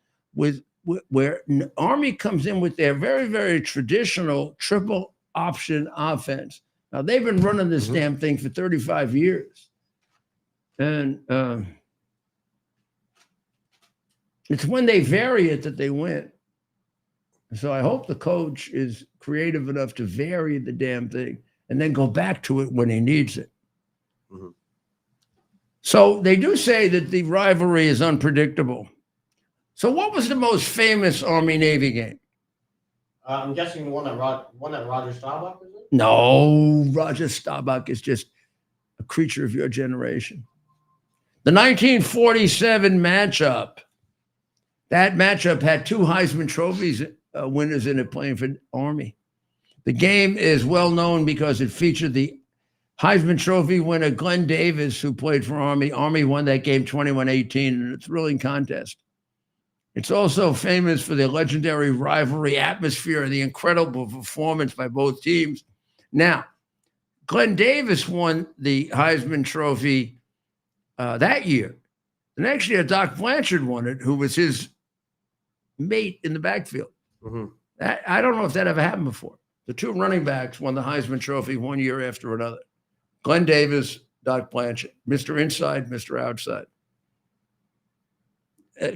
where Army comes in with their very, very traditional triple option offense. Now they've been running this damn thing for 35 years, and it's when they vary it that they win. So I hope the coach is creative enough to vary the damn thing and then go back to it when he needs it. So they do say that the rivalry is unpredictable. So what was the most famous Army-Navy game?
I'm guessing one that Roger Staubach, is it?
No, Roger Staubach is just a creature of your generation. The 1947 matchup. That matchup had 2 Heisman Trophies winners in it playing for Army. The game is well known because it featured the Heisman Trophy winner Glenn Davis, who played for Army. Army won that game 21-18 in a thrilling contest. It's also famous for the legendary rivalry atmosphere and the incredible performance by both teams. Now, Glenn Davis won the Heisman Trophy that year. The next year, Doc Blanchard won it, who was his mate in the backfield. I don't know if that ever happened before. The 2 running backs won the Heisman Trophy one year after another. Glenn Davis, Doc Blanchard, Mr. Inside, Mr. Outside.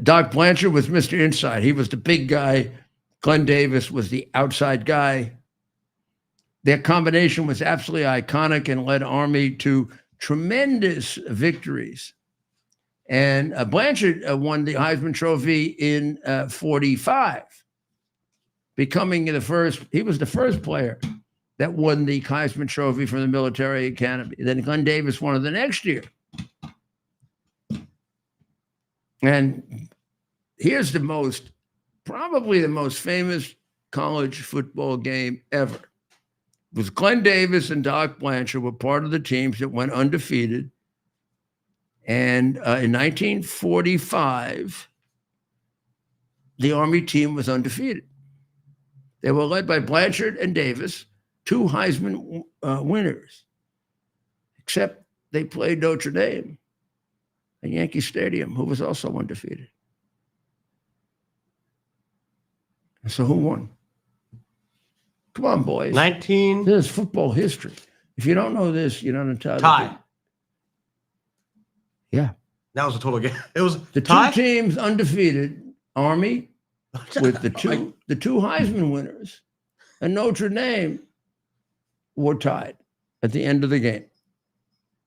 Doc Blanchard was Mr. Inside. He was the big guy. Glenn Davis was the outside guy. Their combination was absolutely iconic and led Army to tremendous victories. And Blanchard won the Heisman Trophy in 45, becoming he was the first player that won the Heisman Trophy from the military academy. Then Glenn Davis won it the next year. And here's probably the most famous college football game ever. It was Glenn Davis and Doc Blanchard were part of the teams that went undefeated. And in 1945, the Army team was undefeated. They were led by Blanchard and Davis, 2 Heisman winners, except they played Notre Dame at Yankee Stadium, who was also undefeated. So who won? Come on, boys.
19.
This is football history. If you don't know this, you're not entitled.
Tie.
Yeah.
That was a total game. It was
the
tie?
2 teams undefeated, Army with the two Heisman winners, and Notre Dame were tied at the end of the game.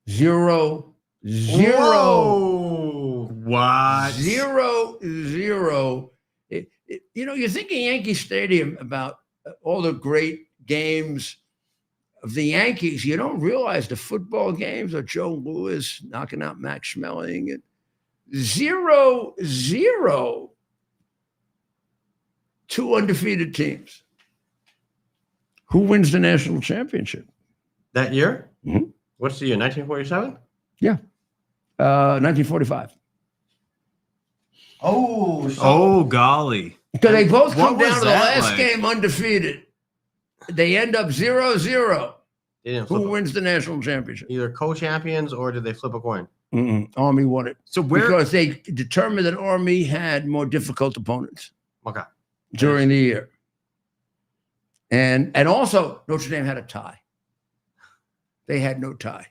0-0.
Whoa.
What?
0-0. You're thinking Yankee Stadium about all the great games of the Yankees. You don't realize the football games of Joe Louis knocking out Max Schmeling. And 0-0. 2 undefeated teams. Who wins the national championship?
That year?
Mm-hmm.
What's the year? 1947?
Yeah. 1945.
Oh, golly.
Because they both
What
come down
was
to the
that
last
like?
game undefeated. They end up 0-0.
They didn't flip
Who wins the national championship?
either co-champions or did they flip a coin?
Army won it.
So where?
Because they determined that Army had more difficult opponents
Okay.
during the year. And also Notre Dame had a tie. They had no tie.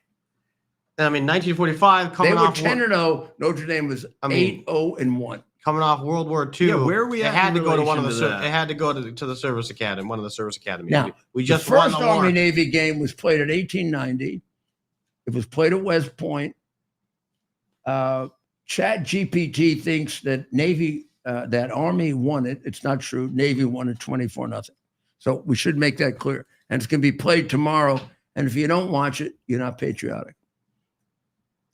I mean, 1945 coming
They were
off
10-0. Notre Dame was 8-0-1.
coming off World War II.
Yeah, where are we at
They had
in
to go to one of the.
relation to that?
They had to go to the service academy, one of the service academies.
Now,
we just
the first
won the war.
Army Navy game was played at 1890. It was played at West Point. Chat GPT thinks that that Army won it. It's not true. Navy won it 24-0. So we should make that clear. And it's going to be played tomorrow. And if you don't watch it, you're not patriotic.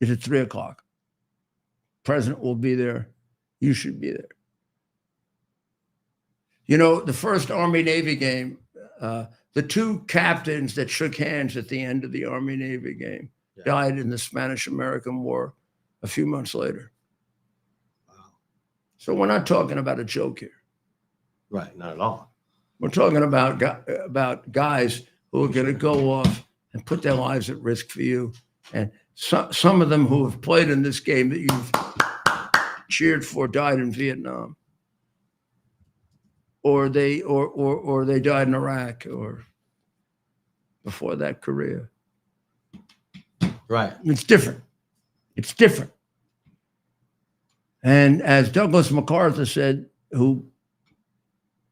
It's at 3:00. President will be there. You should be there. You know, the first Army-Navy game, the two captains that shook hands at the end of the Army-Navy game died in the Spanish-American War a few months later.
Wow.
So we're not talking about a joke here.
Right, not at all.
We're talking about guys who are going to go off and put their lives at risk for you. And some of them who have played in this game that you've cheered for died in Vietnam, or they died in Iraq, or before that, Korea.
Right.
It's different. It's different. And as Douglas MacArthur said,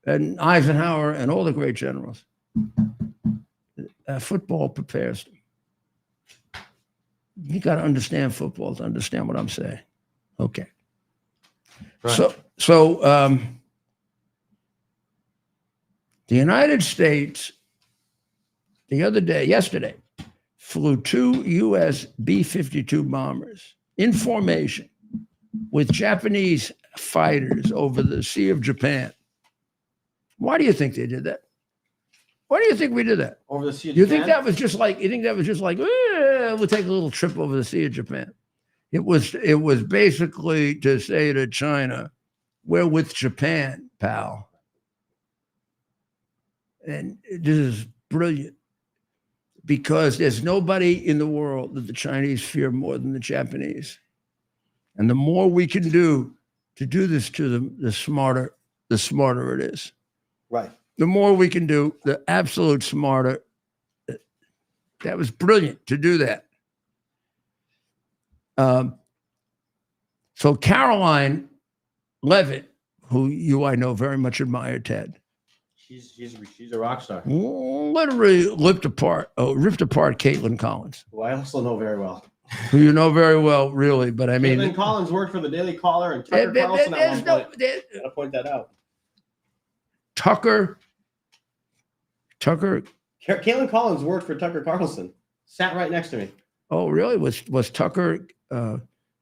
and Eisenhower and all the great generals, football prepares them. You got to understand football to understand what I'm saying. Okay.
Right.
So the United States, yesterday, flew 2 U.S. B-52 bombers in formation with Japanese fighters over the Sea of Japan. Why do you think they did that? Why do you think we did that?
Over the Sea of
You
Japan?
think that was just like, we'll take a little trip over the Sea of Japan? It was basically to say to China, we're with Japan, pal. And this is brilliant, because there's nobody in the world that the Chinese fear more than the Japanese. And the more we can do to do this to them, the smarter it is.
Right.
The more we can do, the absolute smarter. That was brilliant to do that. So Caroline Levitt, who I know very much admire, Ted.
She's a rock star.
Literally ripped apart Caitlin Collins.
Who I also know very well.
Who you know very well, really. But I mean,
Caitlin Collins worked for the Daily Caller and Tucker Carlson at one point. Gotta point that out.
Tucker.
Caitlin Collins worked for Tucker Carlson. Sat right next to me.
Oh, really? Was Tucker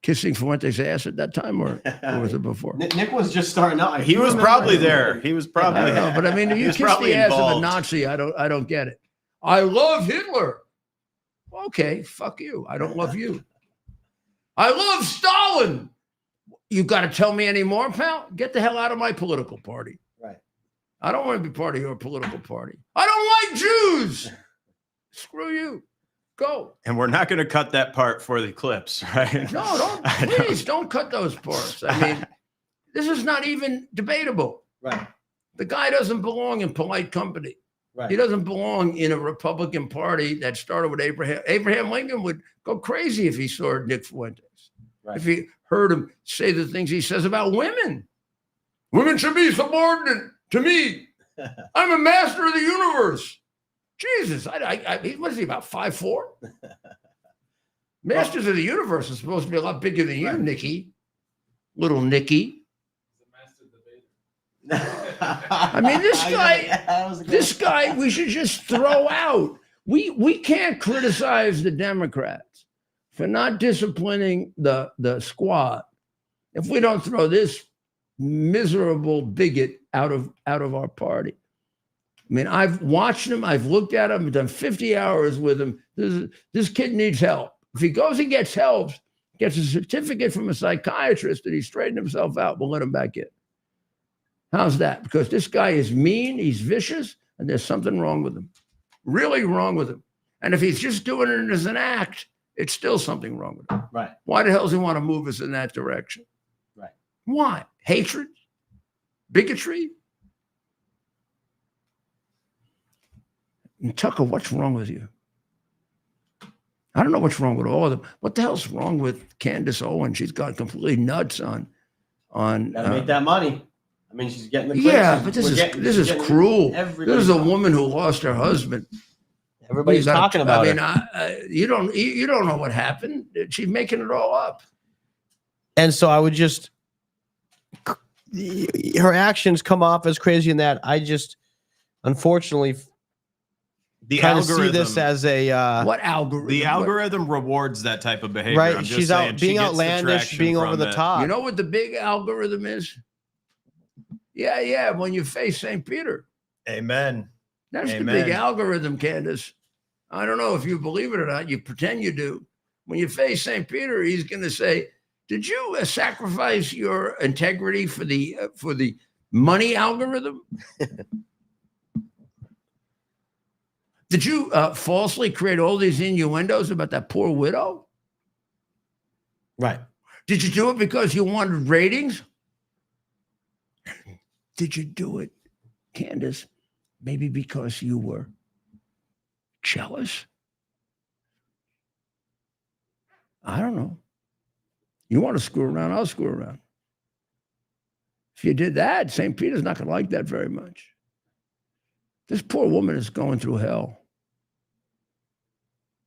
kissing Fuente's ass at that time, or was it before?
Nick was just starting out.
He was probably there. He was probably.
I don't know, but I mean, if you kiss the ass of a Nazi, I don't get it. I love Hitler. Okay, fuck you. I don't love you. I love Stalin. You got to tell me any more, pal? Get the hell out of my political party.
Right.
I don't want to be part of your political party. I don't like Jews. Screw you. Go.
And we're not going to cut that part for the clips, right?
No, please don't cut those parts. I mean, this is not even debatable.
Right.
The guy doesn't belong in polite company.
Right.
He doesn't belong in a Republican Party that started with Abraham. Abraham Lincoln would go crazy if he saw Nick Fuentes.
Right.
If he heard him say the things he says about women. Women should be subordinate to me. I'm a master of the universe. Jesus, what is he, about 5'4"? Masters of the universe is supposed to be a lot bigger than you, Nicky. Little Nicky. I mean, this guy, we should just throw out. We can't criticize the Democrats for not disciplining the squad if we don't throw this miserable bigot out of our party. I mean, I've watched him. I've looked at him. I've done 50 hours with him. This kid needs help. If he goes and gets help, gets a certificate from a psychiatrist that he's straightened himself out, we'll let him back in. How's that? Because this guy is mean, he's vicious, and there's something wrong with him. Really wrong with him. And if he's just doing it as an act, it's still something wrong with him.
Right.
Why the hell does he want to move us in that direction?
Right.
Why? Hatred? Bigotry? And Tucker, what's wrong with you? I don't know what's wrong with all of them. What the hell's wrong with Candace Owens? She's gone completely nuts on.
Gotta make that money. I mean, she's getting the clicks.
Yeah, but this is cruel. This is a woman who lost her husband.
Everybody's talking about
it. I mean, you don't know what happened. She's making it all up.
And so I would just, her actions come off as crazy in that I just, unfortunately,
the
kind of
algorithm,
see this as a
what algorithm?
The algorithm rewards that type of behavior.
Right.
I'm just
She's
saying,
out being
she gets
outlandish,
the
being over
from
the
it.
top.
You know what the big algorithm is? Yeah. When you face St. Peter,
Amen.
that's
Amen.
the big algorithm, Candace. I don't know if you believe it or not. You pretend you do. When you face St. Peter, he's going to say, "Did you sacrifice your integrity for the money algorithm? Did you falsely create all these innuendos about that poor widow?
Right.
Did you do it because you wanted ratings? Did you do it, Candace, maybe because you were jealous? I don't know. You want to screw around, I'll screw around. If you did that, St. Peter's not going to like that very much. This poor woman is going through hell.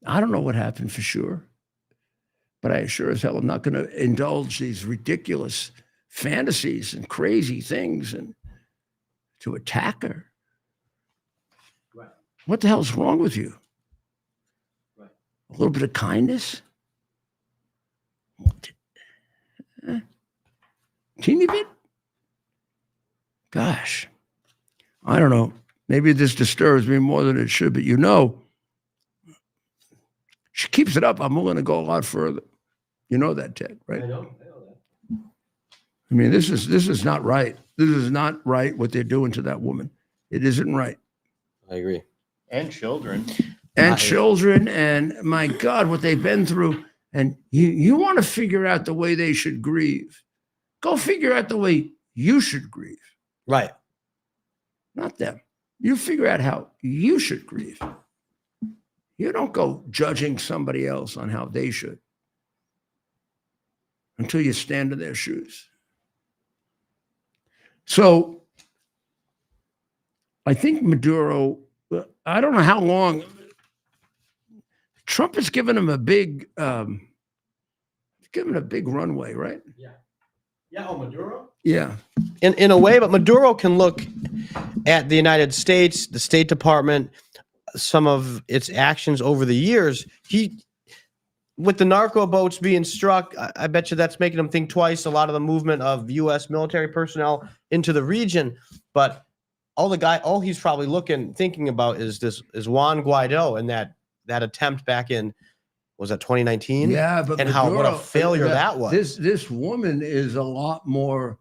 I don't know what happened for sure, but I sure as hell am not going to indulge these ridiculous fantasies and crazy things and to attack her.
Right.
What the hell's wrong with you?
Right.
A little bit of kindness? Teeny bit? Gosh, I don't know. Maybe this disturbs me more than it should, but she keeps it up, I'm willing to go a lot further. You know that, Ted, right?
I know that.
I mean, this is not right. This is not right what they're doing to that woman. It isn't right.
I agree.
And children.
And children, and my God, what they've been through. And you want to figure out the way they should grieve. Go figure out the way you should grieve.
Right.
Not them. You figure out how you should grieve. You don't go judging somebody else on how they should until you stand in their shoes. So I think Maduro, I don't know how long, Trump has given him a big runway, right?
Yeah. Yeah. Oh, Maduro?
Yeah.
In a way, but Maduro can look at the United States, the State Department, some of its actions over the years. With the narco boats being struck, I bet you that's making him think twice. A lot of the movement of U.S. military personnel into the region, but all he's probably thinking about is Juan Guaido and that attempt back in, was that 2019?
Yeah, but
and
Maduro,
what a failure that was.
This woman is a lot more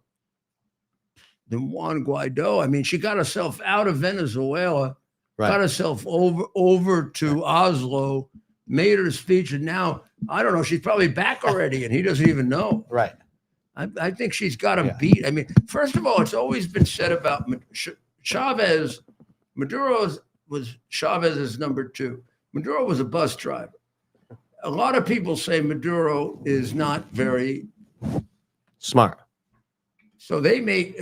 than Juan Guaido. I mean, she got herself out of Venezuela, got herself over to Oslo, made her speech, and now I don't know. She's probably back already, and he doesn't even know.
Right.
I think she's got him beat. I mean, first of all, it's always been said about Chavez. Maduro was Chavez's number two. Maduro was a bus driver. A lot of people say Maduro is not very
smart.
So they may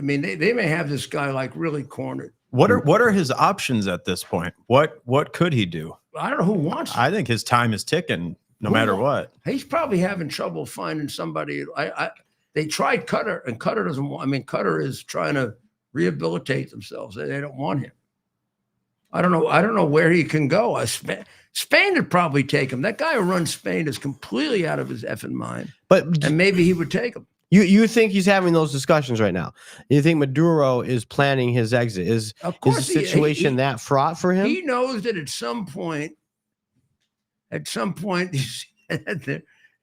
have this guy like really cornered.
What are his options at this point? What could he do?
I don't know who wants him.
I think his time is ticking no matter what.
He's probably having trouble finding somebody. They tried Qatar, and Qatar doesn't want. I mean, Qatar is trying to rehabilitate themselves. They don't want him. I don't know where he can go. Spain would probably take him. That guy who runs Spain is completely out of his effing mind. And maybe he would take him.
You think he's having those discussions right now? You think Maduro is planning his exit? Is the situation that fraught for him?
He knows that at some point, this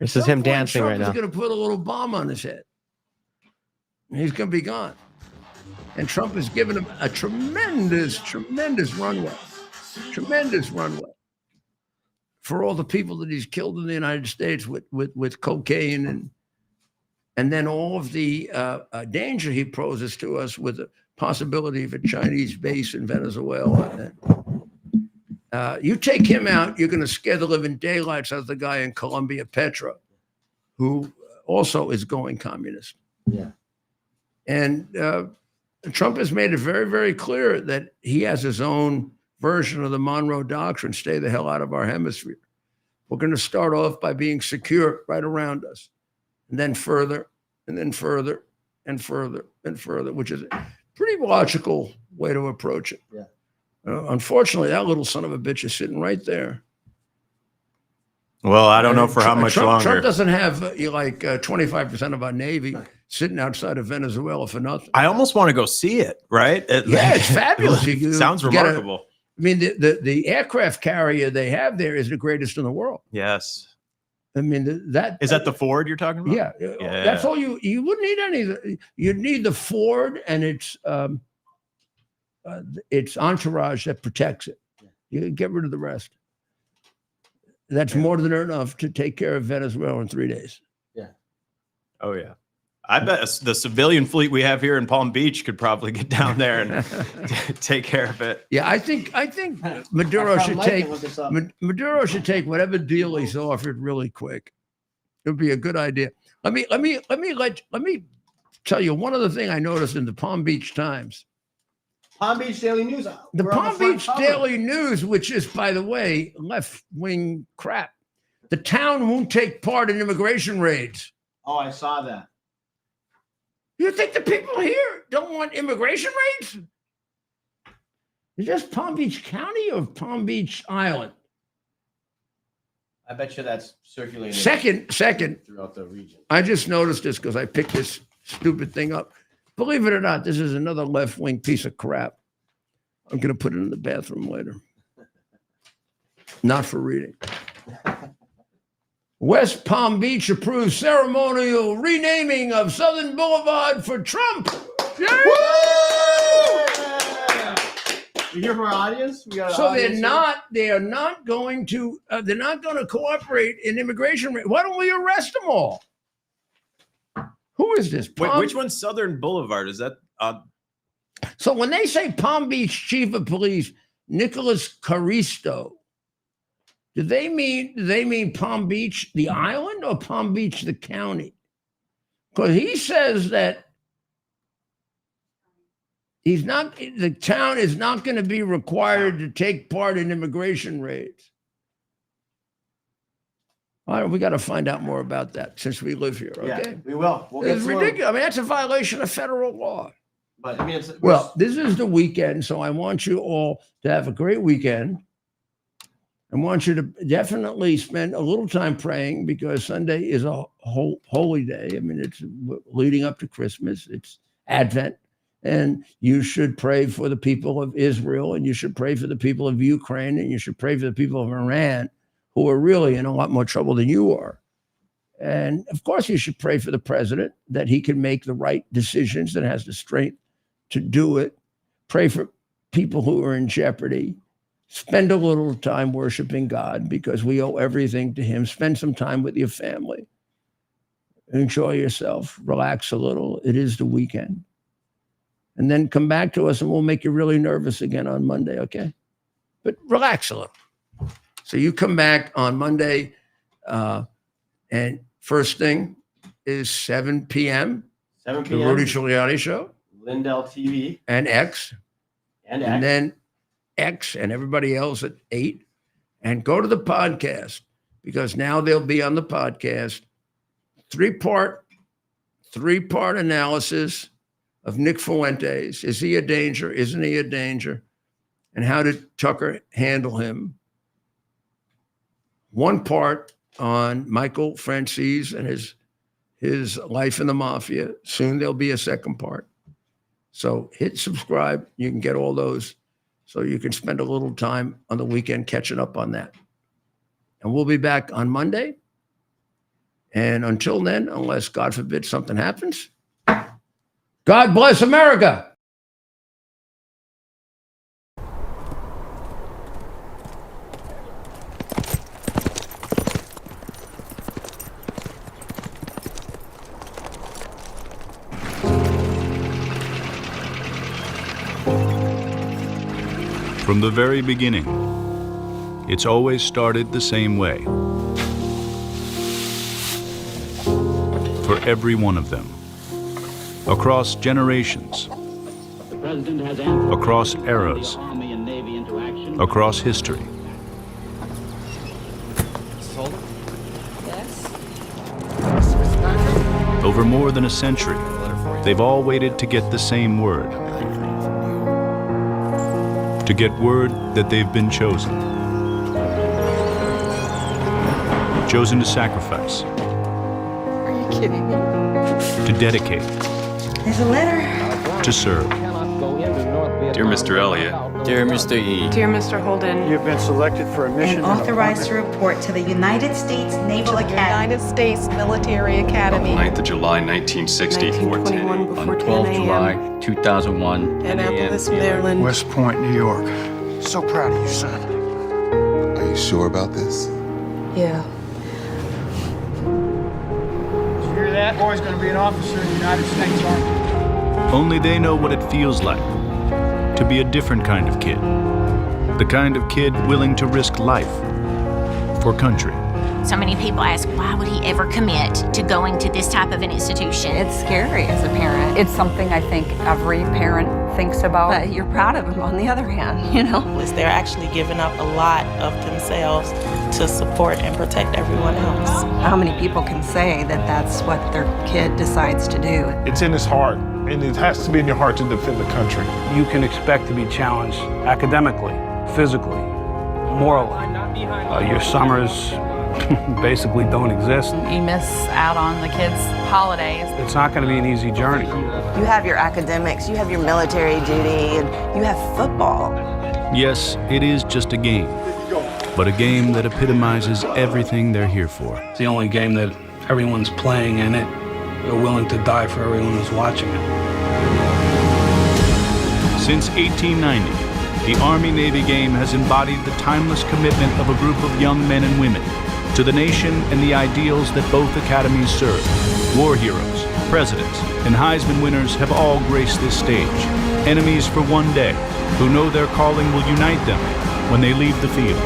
is him dancing
Trump
right now.
He's going to put a little bomb on his head. He's going to be gone. And Trump has given him a tremendous runway. Tremendous runway for all the people that he's killed in the United States with cocaine and then all of the danger he poses to us with the possibility of a Chinese base in Venezuela. You take him out, you're going to scare the living daylights out of the guy in Colombia, Petra, who also is going communist.
Yeah.
And Trump has made it very, very clear that he has his own version of the Monroe Doctrine, stay the hell out of our hemisphere. We're going to start off by being secure right around us, and then further, and then further, and further, and further, which is a pretty logical way to approach it.
Yeah.
Unfortunately, that little son of a bitch is sitting right there.
Well, I don't know for how much longer.
Trump doesn't have 25% of our Navy. sitting outside of Venezuela for nothing.
I almost want to go see it, right?
Yeah, it's fabulous. You
Sounds
get
remarkable.
I mean, the aircraft carrier they have there is the greatest in the world.
Yes.
I mean, that
Is that the Ford you're talking about?
Yeah,
Yeah.
that's all you wouldn't need any. You'd need the Ford and its entourage that protects it. You get rid of the rest. That's more than enough to take care of Venezuela in 3 days.
Yeah.
Oh yeah. I bet the civilian fleet we have here in Palm Beach could probably get down there and take care of it.
Yeah, I think Maduro should Maduro should take whatever deal he's offered really quick. It would be a good idea. Let me tell you one other thing I noticed in the Palm Beach Times.
Palm Beach Daily News.
The
We're on
Palm
front
Beach
cover.
Daily News, which is, by the way, left-wing crap. The town won't take part in immigration raids.
Oh, I saw that.
You think the people here don't want immigration raids? Is this Palm Beach County or Palm Beach Island?
I bet you that's circulating.
Second,
throughout the region.
I just noticed this because I picked this stupid thing up. Believe it or not, this is another left-wing piece of crap. I'm going to put it in the bathroom later. Not for reading. West Palm Beach approves ceremonial renaming of Southern Boulevard for Trump.
You hear from our audience? We got an
So
audience
they are not going to cooperate in immigration. Why don't we arrest them all? Who is this?
Wait, which one's Southern Boulevard? Is that
So when they say Palm Beach Chief of Police Nicholas Caristo, do they mean Palm Beach the island or Palm Beach the county? Because he says that the town is not going to be required to take part in immigration raids. All right, we got to find out more about that since we live here. Okay,
Yeah, we will. We'll get
it's
to it.
ridiculous. I mean, that's a violation of federal law.
But I mean,
Well, this is the weekend, so I want you all to have a great weekend. I want you to definitely spend a little time praying because Sunday is a holy day. I mean, it's leading up to Christmas. It's Advent. And you should pray for the people of Israel, and you should pray for the people of Ukraine, and you should pray for the people of Iran, who are really in a lot more trouble than you are. And of course, you should pray for the president that he can make the right decisions, that has the strength to do it. Pray for people who are in jeopardy. Spend a little time worshiping God because we owe everything to him. Spend some time with your family. Enjoy yourself. Relax a little. It is the weekend. And then come back to us and we'll make you really nervous again on Monday, okay? But relax a little. So you come back on Monday, and first thing is 7 p.m.
7
The
p.m.
Rudy Giuliani Show.
Lindell TV.
And X.
And
then X and everybody else at 8. And go to the podcast because now they'll be on the podcast. Three-part analysis of Nick Fuentes. Is he a danger? Isn't he a danger? And how did Tucker handle him? One part on Michael Francis and his life in the mafia. Soon there'll be a second part. So hit subscribe. You can get all those so you can spend a little time on the weekend catching up on that. And we'll be back on Monday. And until then, unless God forbid something happens, God bless America.
From the very beginning, it's always started the same way. For every one of them, across generations, across eras, across history. Over more than a century, they've all waited to get the same word. To get word that they've been chosen. Chosen to sacrifice.
Are you kidding me?
to dedicate,
There's a letter.
to serve.
Dear Mr. Elliott. Dear Mr. E.
Dear Mr. Holden.
You've been selected for a mission.
And authorized to report to the United States Naval Academy.
United States Military Academy.
9th of July, 1960.
1921 before 10 a.m.
2001.
Annapolis, Maryland.
West Point, New York. So proud of you, son.
Are you sure about this?
Yeah.
Did you hear that? Boy's going to be an officer in the United States Army.
Only they know what it feels like to be a different kind of kid. The kind of kid willing to risk life for country.
So many people ask, why would he ever commit to going to this type of an institution?
It's scary as a parent. It's something I think every parent thinks about. But you're proud of them on the other hand, you know?
They're actually giving up a lot of themselves to support and protect everyone else.
How many people can say that that's what their kid decides to do?
It's in his heart, and it has to be in your heart to defend the country.
You can expect to be challenged academically, physically, morally. Your summers basically don't exist.
You miss out on the kids' holidays.
It's not going to be an easy journey.
You have your academics, you have your military duty, and you have football.
Yes, it is just a game, but a game that epitomizes everything they're here for.
It's the only game that everyone's playing in it. They're willing to die for everyone who's watching it.
Since 1890, the Army-Navy game has embodied the timeless commitment of a group of young men and women to the nation and the ideals that both academies serve. War heroes, presidents, and Heisman winners have all graced this stage. Enemies for one day, who know their calling will unite them when they leave the field,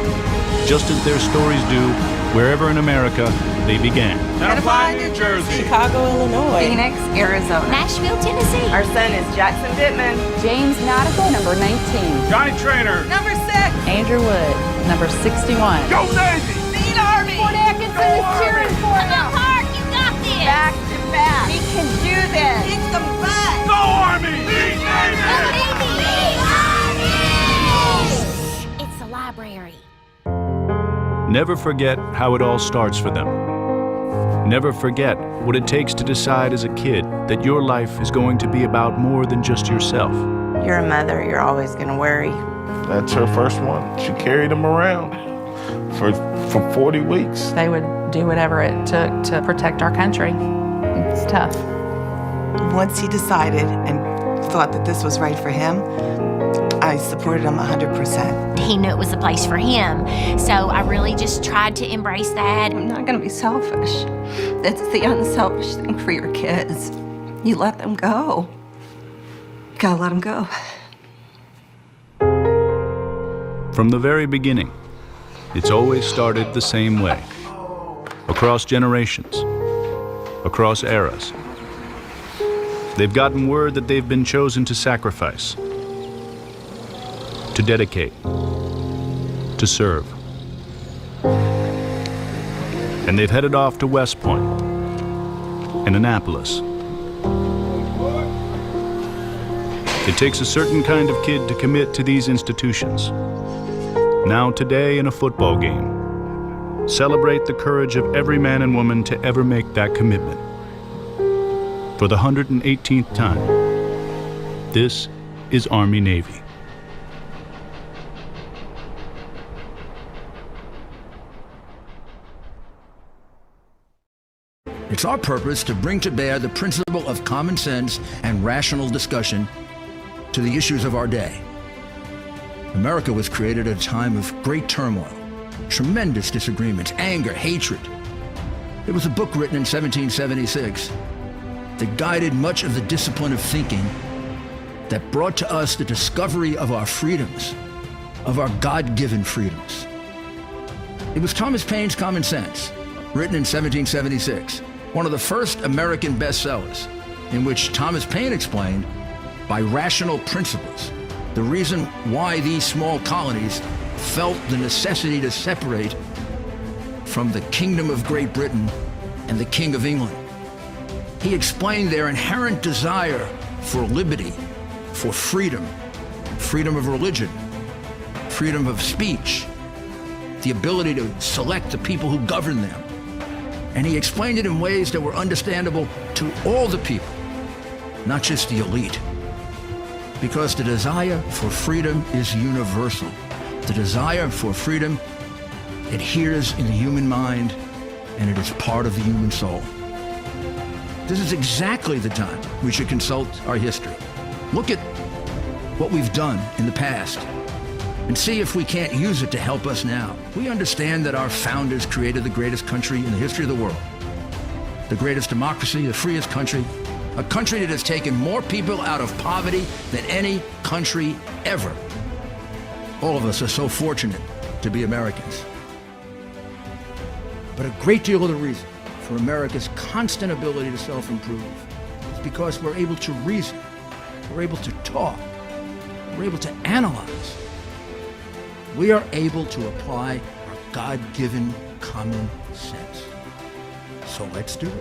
just as their stories do wherever in America they began.
Edify, New Jersey. Chicago, Illinois.
Phoenix, Arizona.
Nashville, Tennessee.
Our son is Jackson Pittman.
James Nautical, number 19.
Johnny Trainer.
Number 6.
Andrew Wood, number 61.
Go Navy!
Lead Army.
Fort Atkinson is cheering for you. Come on, Park, you got this.
Back to back. We can do this. Kick some butt.
Go Army! Lead Navy!
It's the library.
Never forget how it all starts for them. Never forget what it takes to decide as a kid that your life is going to be about more than just yourself.
You're a mother. You're always going to worry.
That's her first one. She carried him around for 40 weeks.
They would do whatever it took to protect our country. It's tough.
Once he decided and thought that this was right for him, I supported him 100%.
He knew it was the place for him. So I really just tried to embrace that.
I'm not going to be selfish. That's the unselfish thing for your kids. You let them go. You gotta let them go.
From the very beginning, it's always started the same way. Across generations, across eras. They've gotten word that they've been chosen to sacrifice, to dedicate, to serve. And they've headed off to West Point and Annapolis. It takes a certain kind of kid to commit to these institutions. Now today in a football game, celebrate the courage of every man and woman to ever make that commitment. For the 118th time, this is Army-Navy.
It's our purpose to bring to bear the principle of common sense and rational discussion to the issues of our day. America was created at a time of great turmoil, tremendous disagreements, anger, hatred. There was a book written in 1776 that guided much of the discipline of thinking that brought to us the discovery of our freedoms, of our God-given freedoms. It was Thomas Paine's Common Sense, written in 1776, one of the first American bestsellers, in which Thomas Paine explained, by rational principles, the reason why these small colonies felt the necessity to separate from the Kingdom of Great Britain and the King of England. He explained their inherent desire for liberty, for freedom, freedom of religion, freedom of speech, the ability to select the people who govern them, And he explained it in ways that were understandable to all the people, not just the elite. Because the desire for freedom is universal. The desire for freedom adheres in the human mind, and it is part of the human soul. This is exactly the time we should consult our history. Look at what we've done in the past and see if we can't use it to help us now. We understand that our founders created the greatest country in the history of the world, the greatest democracy, the freest country, a country that has taken more people out of poverty than any country ever. All of us are so fortunate to be Americans. But a great deal of the reason for America's constant ability to self-improve is because we're able to reason, we're able to talk, we're able to analyze. We are able to apply our God-given common sense. So let's do it.